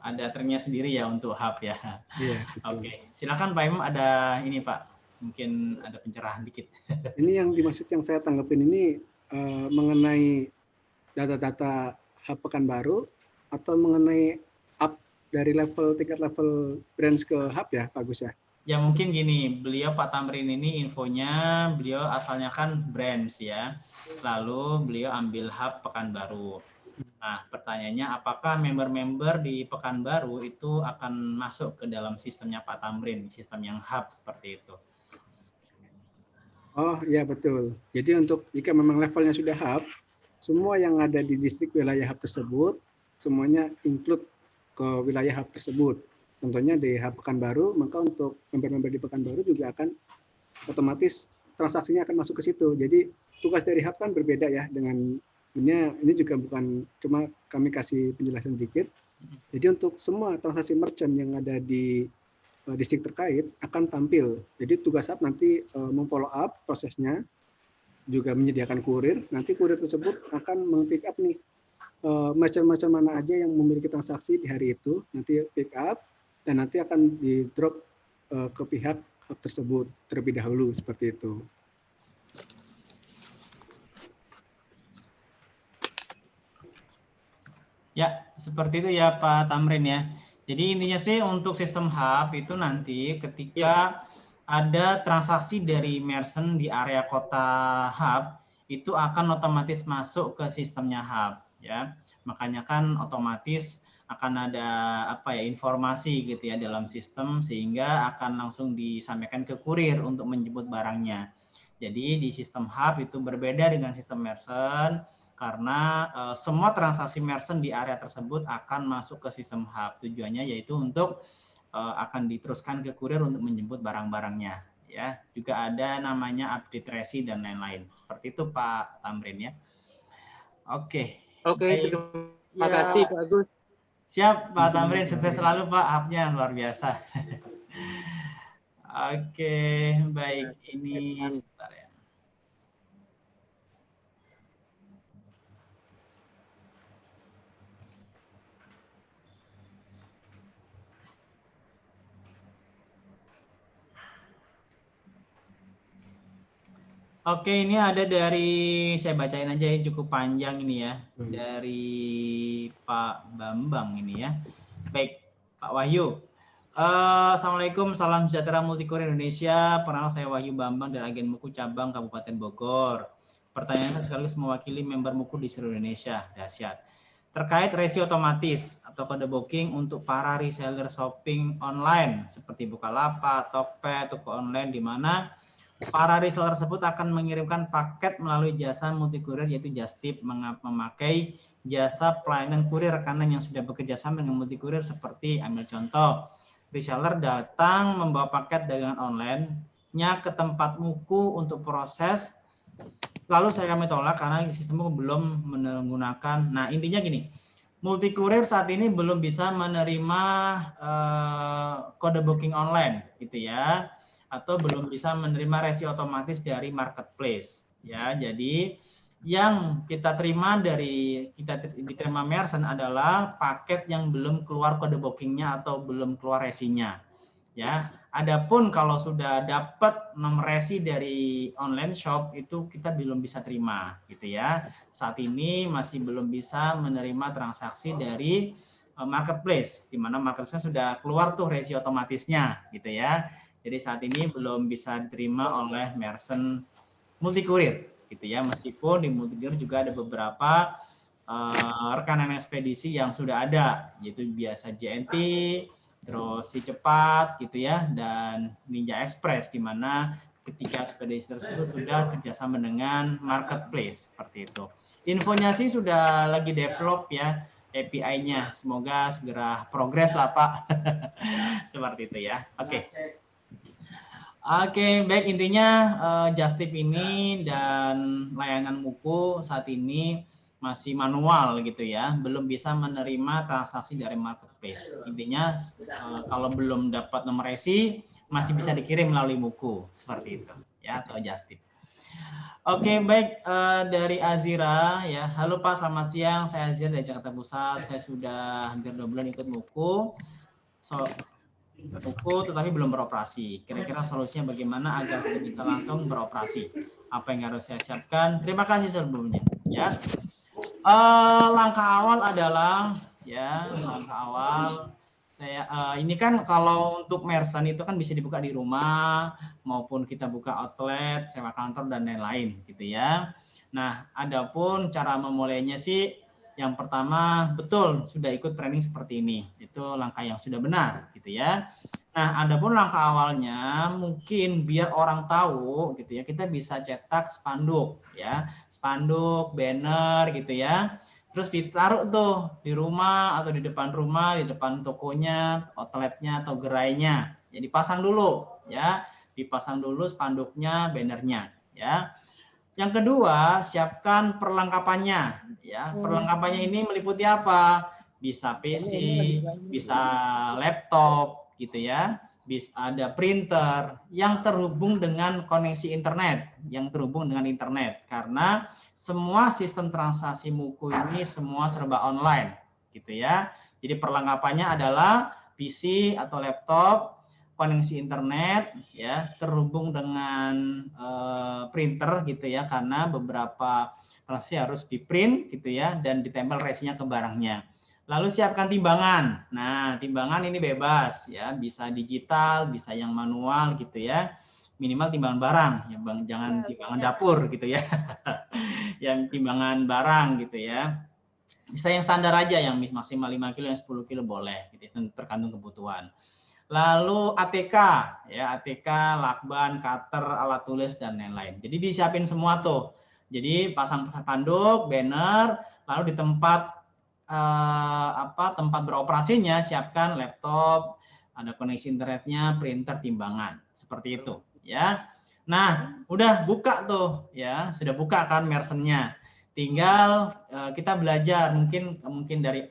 ada termnya sendiri ya untuk hub ya. Iya. Oke, silakan Pak Imam, ada ini Pak. Mungkin ada pencerahan dikit. Ini yang dimaksud yang saya tanggapin ini mengenai data-data hub Pekanbaru atau mengenai up dari tingkat level branch ke hub ya Pak Gus ya? Ya mungkin gini, beliau Pak Tamrin ini infonya beliau asalnya kan branch ya. Lalu beliau ambil hub Pekanbaru. Nah, pertanyaannya apakah member-member di Pekanbaru itu akan masuk ke dalam sistemnya Pak Tamrin, sistem yang hub seperti itu? Oh iya betul. Jadi untuk jika memang levelnya sudah hub, semua yang ada di distrik wilayah hub tersebut, semuanya include ke wilayah hub tersebut. Contohnya di hub Pekanbaru, maka untuk member-member di Pekanbaru juga akan otomatis transaksinya akan masuk ke situ. Jadi tugas dari hub kan berbeda ya dengan ini juga bukan cuma kami kasih penjelasan sedikit. Jadi untuk semua transaksi merchant yang ada di distrik terkait akan tampil. Jadi tugas hub nanti memfollow up prosesnya, juga menyediakan kurir. Nanti kurir tersebut akan meng-pick up nih macam-macam mana aja yang memiliki transaksi di hari itu. Nanti pick up, dan nanti akan di drop ke pihak hub tersebut terlebih dahulu, seperti itu. Ya, seperti itu ya Pak Tamrin ya. Jadi intinya sih untuk sistem hub itu nanti ketika ada transaksi dari merchant di area kota hub, itu akan otomatis masuk ke sistemnya hub ya. Makanya kan otomatis akan ada informasi gitu ya dalam sistem sehingga akan langsung disampaikan ke kurir untuk menjemput barangnya. Jadi di sistem hub itu berbeda dengan sistem merchant karena semua transaksi merchant di area tersebut akan masuk ke sistem hub. Tujuannya yaitu untuk akan diteruskan ke kurir untuk menjemput barang-barangnya. Ya, juga ada namanya update resi dan lain-lain. Seperti itu Pak Tamrin ya. Oke. Oke, terima kasih Pak Agus. Siap Pak Tamrin, sukses selalu Pak, hubnya luar biasa. Oke, baik. Ini sebentar ya. Oke, ini ada dari, saya bacain aja ya, cukup panjang ini ya. Dari Pak Bambang ini ya. Baik, Pak Wahyu. Assalamualaikum, salam sejahtera Multikurir Indonesia. Perkenalkan saya Wahyu Bambang dari Agen Muku Cabang Kabupaten Bogor. Pertanyaannya sekaligus mewakili member Muku di seluruh Indonesia. Dahsyat. Terkait resi otomatis atau kode booking untuk para reseller shopping online seperti Bukalapak, Tokped, toko online di mana para reseller tersebut akan mengirimkan paket melalui jasa multikurir yaitu Justip memakai jasa pelayanan kurir rekanan yang sudah bekerja sama dengan multikurir seperti ambil contoh reseller datang membawa paket dagangan online-nya ke tempat Muku untuk proses, lalu kami tolak karena sistem Muku belum menggunakan. Nah intinya gini, multikurir saat ini belum bisa menerima kode booking online gitu ya, atau belum bisa menerima resi otomatis dari marketplace ya. Jadi yang kita terima dari diterima merchant adalah paket yang belum keluar kode bookingnya atau belum keluar resinya ya. Adapun kalau sudah dapat nomor resi dari online shop itu kita belum bisa terima gitu ya. Saat ini masih belum bisa menerima transaksi dari marketplace, di mana marketplace sudah keluar tuh resi otomatisnya gitu ya. Jadi saat ini belum bisa diterima oleh merchant multikurir gitu ya. Meskipun di multikurir juga ada beberapa rekanan ekspedisi yang sudah ada, yaitu biasa JNT, terus Si Cepat gitu ya, dan Ninja Express di mana ketika ekspedisi tersebut sudah kerjasama dengan marketplace seperti itu. Infonya sih sudah lagi develop ya API-nya. Semoga segera progres lah Pak. Seperti itu ya. Oke. Oke, baik, intinya Justip ini dan layanan Muku saat ini masih manual gitu ya, belum bisa menerima transaksi dari marketplace. Intinya kalau belum dapat nomor resi masih bisa dikirim melalui Muku seperti itu ya, atau Justip. Oke, baik, dari Azira ya. Halo Pak, selamat siang. Saya Azira dari Jakarta Pusat. Saya sudah hampir 2 bulan ikut Muku. Muku tetapi belum beroperasi. Kira-kira solusinya bagaimana agar saya bisa langsung beroperasi? Apa yang harus saya siapkan? Terima kasih sebelumnya. Ya, langkah awal adalah saya ini kan kalau untuk merchant itu kan bisa dibuka di rumah maupun kita buka outlet, sewa kantor dan lain-lain gitu ya. Nah, adapun cara memulainya sih yang pertama, betul sudah ikut training seperti ini. Itu langkah yang sudah benar gitu ya. Nah, adapun langkah awalnya mungkin biar orang tahu gitu ya, kita bisa cetak spanduk ya. Spanduk, banner gitu ya. Terus ditaruh tuh di rumah atau di depan rumah, di depan tokonya, outletnya atau gerainya. Ya dipasang dulu ya. Dipasang dulu spanduknya, bannernya ya. Yang kedua, siapkan perlengkapannya. Ya, perlengkapannya ini meliputi apa? Bisa PC, bisa laptop, gitu ya. Bisa ada printer yang terhubung dengan koneksi internet, karena semua sistem transaksi Muku ini semua serba online, gitu ya. Jadi perlengkapannya adalah PC atau laptop, koneksi internet, ya, terhubung dengan printer gitu ya, karena beberapa transaksi harus di print gitu ya, dan ditempel resinya ke barangnya. Lalu siapkan timbangan. Nah, timbangan ini bebas ya, bisa digital, bisa yang manual gitu ya. Minimal timbangan barang, ya Bang, jangan timbangan dapur gitu ya. Yang timbangan barang gitu ya. Bisa yang standar aja, yang maksimal 5 kilo, yang 10 kilo boleh gitu, tergantung kebutuhan. Lalu ATK ya, ATK, lakban, cutter, alat tulis dan lain-lain. Jadi disiapin semua tuh. Jadi pasang spanduk, banner, lalu di tempat tempat beroperasinya siapkan laptop, ada koneksi internetnya, printer, timbangan, seperti itu ya. Nah, udah buka tuh ya, sudah buka kan mersennya. Tinggal kita belajar, mungkin dari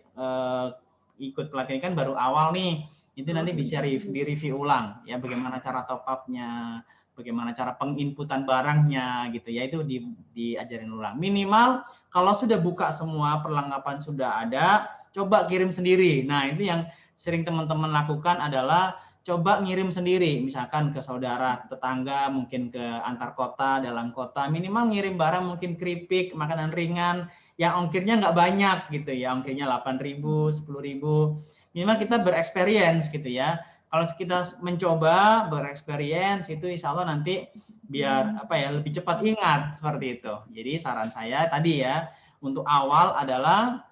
ikut pelatihan kan baru awal nih. Itu nanti bisa direview ulang ya, bagaimana cara top up-nya, bagaimana cara penginputan barangnya gitu ya, itu diajarin ulang. Minimal kalau sudah buka semua, perlengkapan sudah ada, coba kirim sendiri. Nah, itu yang sering teman-teman lakukan adalah coba ngirim sendiri, misalkan ke saudara, tetangga, mungkin ke antar kota, dalam kota, minimal ngirim barang mungkin keripik, makanan ringan, yang ongkirnya nggak banyak gitu ya, ongkirnya 8.000, 10.000. Minimal kita bereksperience gitu ya. Kalau kita mencoba bereksperience itu insya Allah nanti biar lebih cepat ingat, seperti itu. Jadi saran saya tadi ya, untuk awal adalah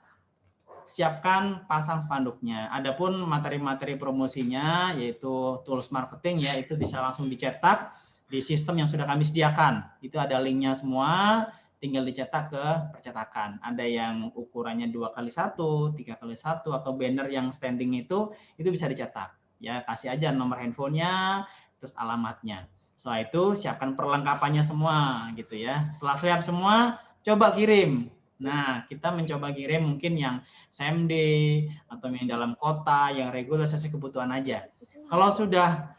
siapkan pasang spanduknya. Adapun materi-materi promosinya yaitu tools marketing ya, itu bisa langsung dicetak di sistem yang sudah kami sediakan. Itu ada linknya semua, tinggal dicetak ke percetakan. Ada yang ukurannya 2x1, 3x1, atau banner yang standing itu bisa dicetak. Ya, kasih aja nomor handphonenya, terus alamatnya. Setelah itu siapkan perlengkapannya semua gitu ya. Setelah siap semua, coba kirim. Nah, kita mencoba kirim mungkin yang same day atau yang dalam kota, yang reguler sesuai kebutuhan aja. Kalau sudah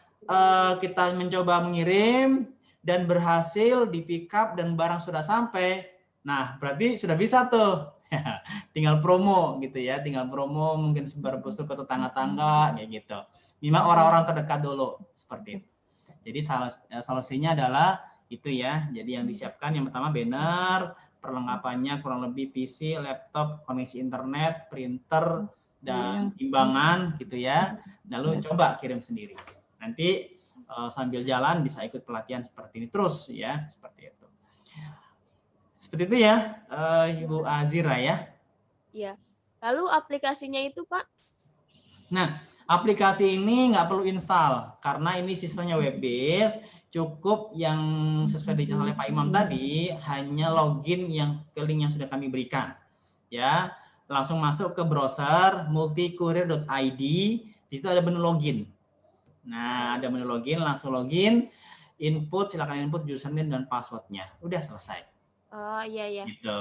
kita mencoba mengirim dan berhasil di pick up dan barang sudah sampai, nah berarti sudah bisa tuh. Tinggal promo gitu ya, tinggal promo mungkin sebar brosur ke tetangga-tangga kayak gitu. Minimal orang-orang terdekat dulu seperti itu. Jadi solusinya adalah itu ya. Jadi yang disiapkan yang pertama banner, perlengkapannya kurang lebih PC, laptop, koneksi internet, printer, dan timbangan gitu ya. Lalu coba kirim sendiri. Nanti sambil jalan bisa ikut pelatihan seperti ini terus ya, seperti itu. Seperti itu ya, Ibu Azira ya. Iya. Lalu aplikasinya itu, Pak? Nah, aplikasi ini nggak perlu install karena ini sistemnya web based. Cukup yang sesuai dijelaskan oleh Pak Imam tadi, hanya login yang ke link yang sudah kami berikan. Ya, langsung masuk ke browser multicourier.id. Di situ ada menu login. Nah, ada menu login, langsung login, input, silakan input username dan passwordnya. Udah selesai. Oh iya. Gitu.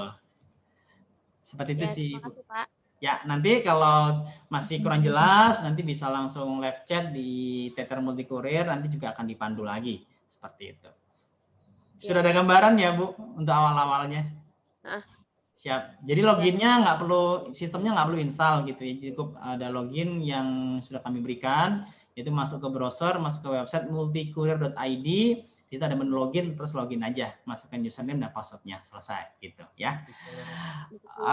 Seperti itu sih. Terima kasih, Pak. Ya, nanti kalau masih kurang jelas, nanti bisa langsung live chat di Tether Multicourier, nanti juga akan dipandu lagi. Seperti itu. Sudah ada gambaran ya, Bu, untuk awal-awalnya? Siap. Jadi loginnya nggak perlu, sistemnya nggak perlu install gitu ya. Cukup ada login yang sudah kami berikan, yaitu masuk ke browser, masuk ke website multicourier.id, itu ada menu login, terus login aja, masukkan username dan passwordnya, selesai gitu ya.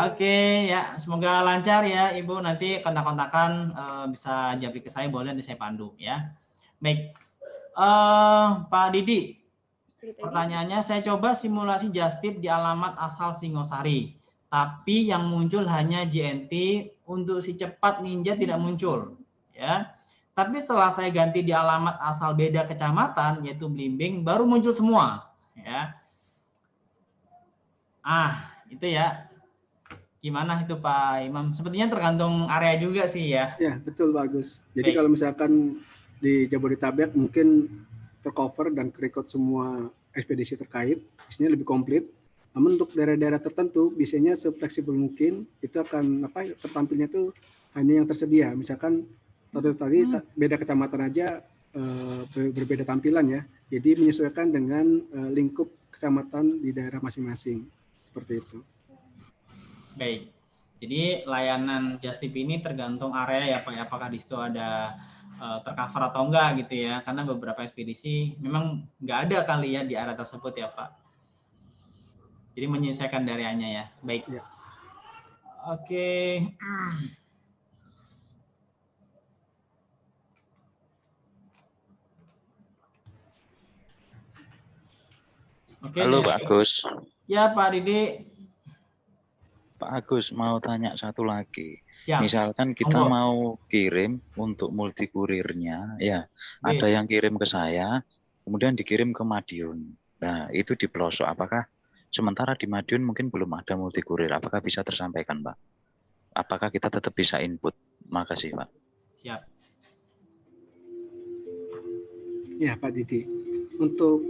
Oke ya, semoga lancar ya Ibu, nanti kontak-kontakan bisa japri ke saya, boleh nanti saya pandu ya. Baik, Pak Didi, pertanyaannya, saya coba simulasi just tip di alamat asal Singosari, tapi yang muncul hanya JNT, untuk si cepat Ninja tidak muncul ya. Tapi setelah saya ganti di alamat asal beda kecamatan, yaitu Blimbing, baru muncul semua. Ya. Itu ya. Gimana itu Pak Imam? Sepertinya tergantung area juga sih ya. Ya, betul bagus. Jadi kalau misalkan di Jabodetabek mungkin tercover dan terikut semua ekspedisi terkait, biasanya lebih komplit. Namun untuk daerah-daerah tertentu, biasanya sefleksibel mungkin, itu akan tertampilnya itu hanya yang tersedia. Misalkan tadi beda kecamatan aja berbeda tampilan ya. Jadi menyesuaikan dengan lingkup kecamatan di daerah masing-masing. Seperti itu. Baik. Jadi layanan Justip ini tergantung area ya Pak, apakah di situ ada tercover atau enggak gitu ya, karena beberapa ekspedisi memang nggak ada kali ya di area tersebut ya Pak. Jadi menyesuaikan dari areanya ya. Baik. Ya. Oke. Oke. Halo Pak Agus. Ya Pak Didi. Pak Agus mau tanya satu lagi. Siap. Misalkan kita Monggo. mau kirim untuk multi kurirnya, ya Baik. ada yang kirim ke saya, kemudian dikirim ke Madiun. Nah itu di pelosok. Apakah sementara di Madiun mungkin belum ada multi kurir? Apakah bisa tersampaikan Pak? Apakah kita tetap bisa input? Makasih Pak. Siap. Ya Pak Didi, untuk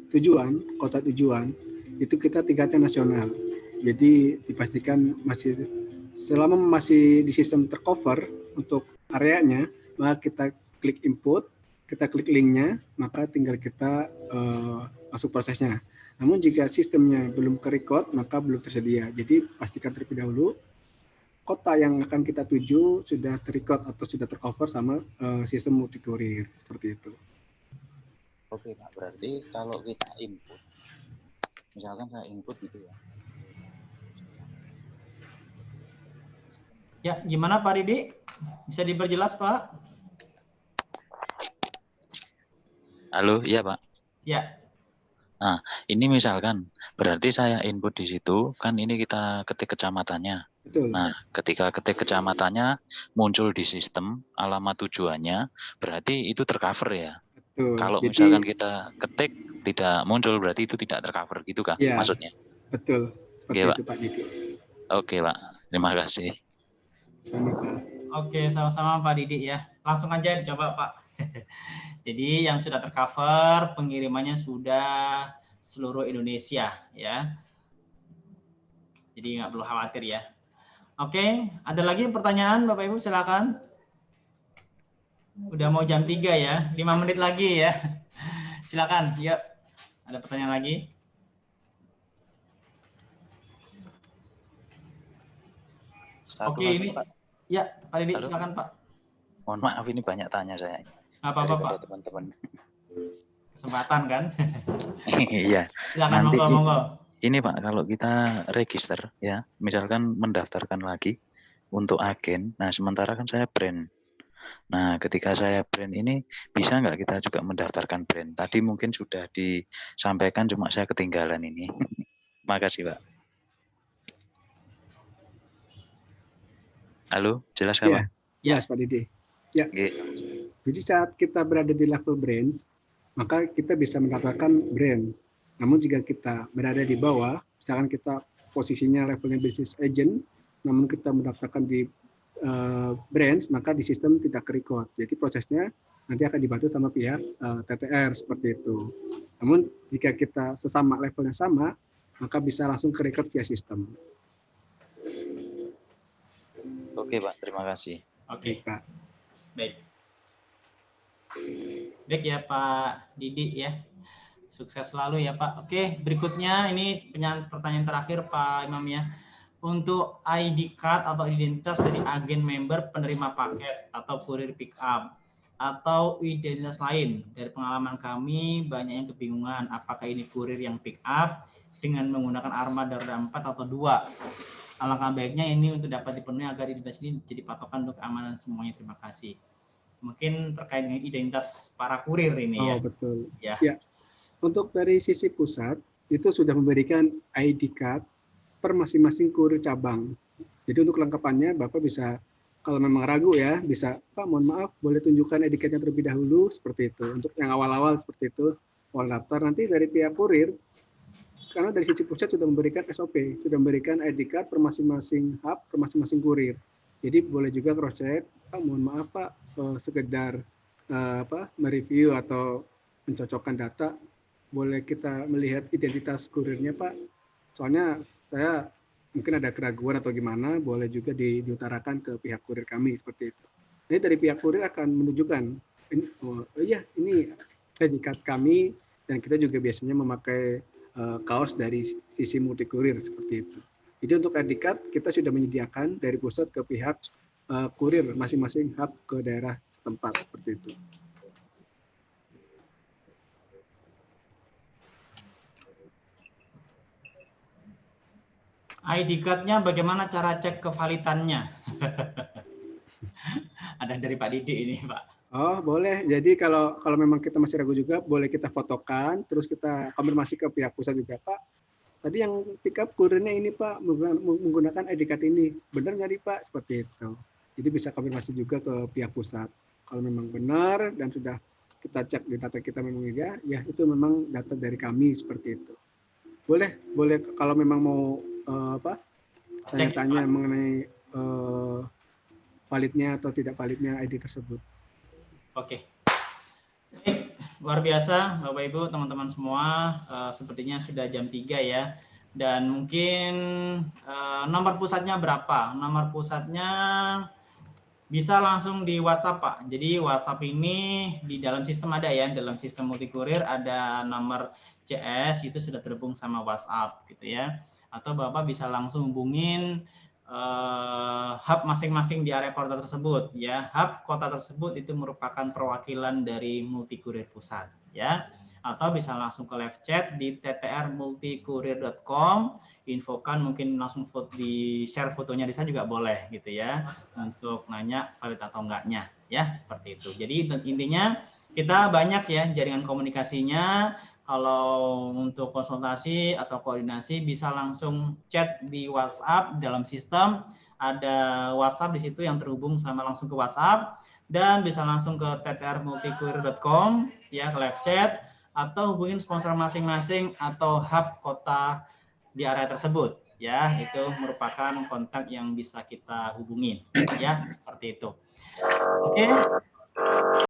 tujuan, kota tujuan, itu kita tingkatnya nasional. Jadi dipastikan selama masih di sistem tercover untuk areanya, maka kita klik input, kita klik linknya, maka tinggal kita masuk prosesnya. Namun jika sistemnya belum ke-record, maka belum tersedia. Jadi pastikan terlebih dahulu kota yang akan kita tuju sudah ter-record atau sudah tercover sama sistem multi kurir, seperti itu. Oke Pak, berarti kalau kita input, misalkan saya input gitu ya. Ya, gimana Pak Didi? Bisa diperjelas Pak? Halo, iya Pak. Ya. Nah, ini misalkan berarti saya input di situ, kan ini kita ketik kecamatannya. Betul. Nah, ketika ketik kecamatannya muncul di sistem alamat tujuannya, berarti itu tercover ya. Betul. Kalau Jadi, misalkan kita ketik tidak muncul, berarti itu tidak tercover gitu kah ya, maksudnya? Betul. Seperti Oke, itu Pak Didi. Oke Pak, terima kasih. Sama Pak. Oke, sama-sama Pak Didi ya. Langsung aja dicoba Pak. Jadi yang sudah tercover pengirimannya sudah seluruh Indonesia ya. Jadi nggak perlu khawatir ya. Oke, ada lagi pertanyaan Bapak Ibu silakan. Udah mau jam 3 ya, 5 menit lagi ya. Silakan, yuk. Ada pertanyaan lagi? Satu Oke, lagi, ini Pak. Ya, Pak Didi Halo. silakan Pak. Mohon maaf ini banyak tanya saya. Apa-apa Pak? Teman-teman. Kesempatan kan? Iya. Silakan Nanti monggo. ini Pak, kalau kita register ya, misalkan mendaftarkan lagi untuk agen, nah sementara kan saya brand. Nah ketika saya brand ini, bisa nggak kita juga mendaftarkan brand? Tadi mungkin sudah disampaikan, cuma saya ketinggalan ini. Makasih Pak. Halo, jelas nggak Ya, Pak? jelas Pak Didi. Ya. Oke. Jadi saat kita berada di level brands, maka kita bisa mendapatkan brand. Namun jika kita berada di bawah, misalkan kita posisinya levelnya business agent, namun kita mendaftarkan di brands, maka di sistem tidak ke-record. Jadi prosesnya nanti akan dibantu sama pihak TTR seperti itu. Namun jika kita sesama levelnya sama, maka bisa langsung ke-record via sistem. Oke Pak, terima kasih. Oke, Pak. baik. Baik ya Pak Didi ya. Sukses selalu ya Pak. Oke, berikutnya ini pertanyaan terakhir Pak Imam ya. Untuk ID card atau identitas dari agen member penerima paket atau kurir pick up atau identitas lain. Dari pengalaman kami banyak yang kebingungan apakah ini kurir yang pick up dengan menggunakan armada roda 4 atau 2. Alangkah baiknya ini untuk dapat dipenuhi agar identitas ini jadi patokan untuk keamanan semuanya. Terima kasih. Mungkin terkait dengan identitas para kurir ini ya. Oh, betul. Ya. Untuk dari sisi pusat, itu sudah memberikan ID card per masing-masing kurir cabang. Jadi untuk kelengkapannya, Bapak bisa, kalau memang ragu ya, bisa, Pak mohon maaf, boleh tunjukkan ID card-nya terlebih dahulu, seperti itu. Untuk yang awal-awal seperti itu, awal daftar, nanti dari pihak kurir, karena dari sisi pusat sudah memberikan SOP, sudah memberikan ID card per masing-masing hub, per masing-masing kurir. Jadi boleh juga cross-check, Pak mohon maaf Pak, sekedar mereview atau mencocokkan data, boleh kita melihat identitas kurirnya Pak. Soalnya saya mungkin ada keraguan atau gimana, boleh juga diutarakan ke pihak kurir kami seperti itu. Jadi dari pihak kurir akan menunjukkan, ini ID card kami, dan kita juga biasanya memakai kaos dari sisi multi kurir seperti itu. Jadi untuk ID card kita sudah menyediakan dari pusat ke pihak kurir masing-masing hub ke daerah setempat seperti itu. ID card-nya bagaimana cara cek kevalitannya? Ada dari Pak Didi ini, Pak. Oh, boleh. Jadi kalau memang kita masih ragu juga, boleh kita fotokan, terus kita konfirmasi ke pihak pusat juga, Pak. Tadi yang pick up kurirnya ini, Pak, menggunakan ID card ini. Benar nggak nih, Pak? Seperti itu. Jadi bisa konfirmasi juga ke pihak pusat. Kalau memang benar dan sudah kita cek di data kita memang ya itu memang data dari kami seperti itu. Boleh kalau memang mau tanya-tanya mengenai validnya atau tidak validnya ID tersebut. Oke. Baik, luar biasa Bapak Ibu, teman-teman semua. Sepertinya sudah jam 3 ya. Dan mungkin nomor pusatnya berapa? Nomor pusatnya bisa langsung di WhatsApp, Pak. Jadi WhatsApp ini di dalam sistem ada ya, dalam sistem multikurir ada nomor CS itu sudah terhubung sama WhatsApp gitu ya. Atau Bapak bisa langsung hubungin hub masing-masing di area kota tersebut ya. Hub kota tersebut itu merupakan perwakilan dari multikurir pusat ya. Atau bisa langsung ke live chat di ttrmultikurir.com, infokan mungkin langsung di share fotonya di sana juga boleh gitu ya, untuk nanya valid atau enggaknya ya, seperti itu. Jadi intinya kita banyak ya jaringan komunikasinya. Kalau untuk konsultasi atau koordinasi bisa langsung chat di WhatsApp dalam sistem, ada WhatsApp di situ yang terhubung sama langsung ke WhatsApp, dan bisa langsung ke ttrmultikurir.com ya, ke live chat, atau hubungin sponsor masing-masing atau hub kota di area tersebut ya. Itu merupakan kontak yang bisa kita hubungin ya, seperti itu. Oke.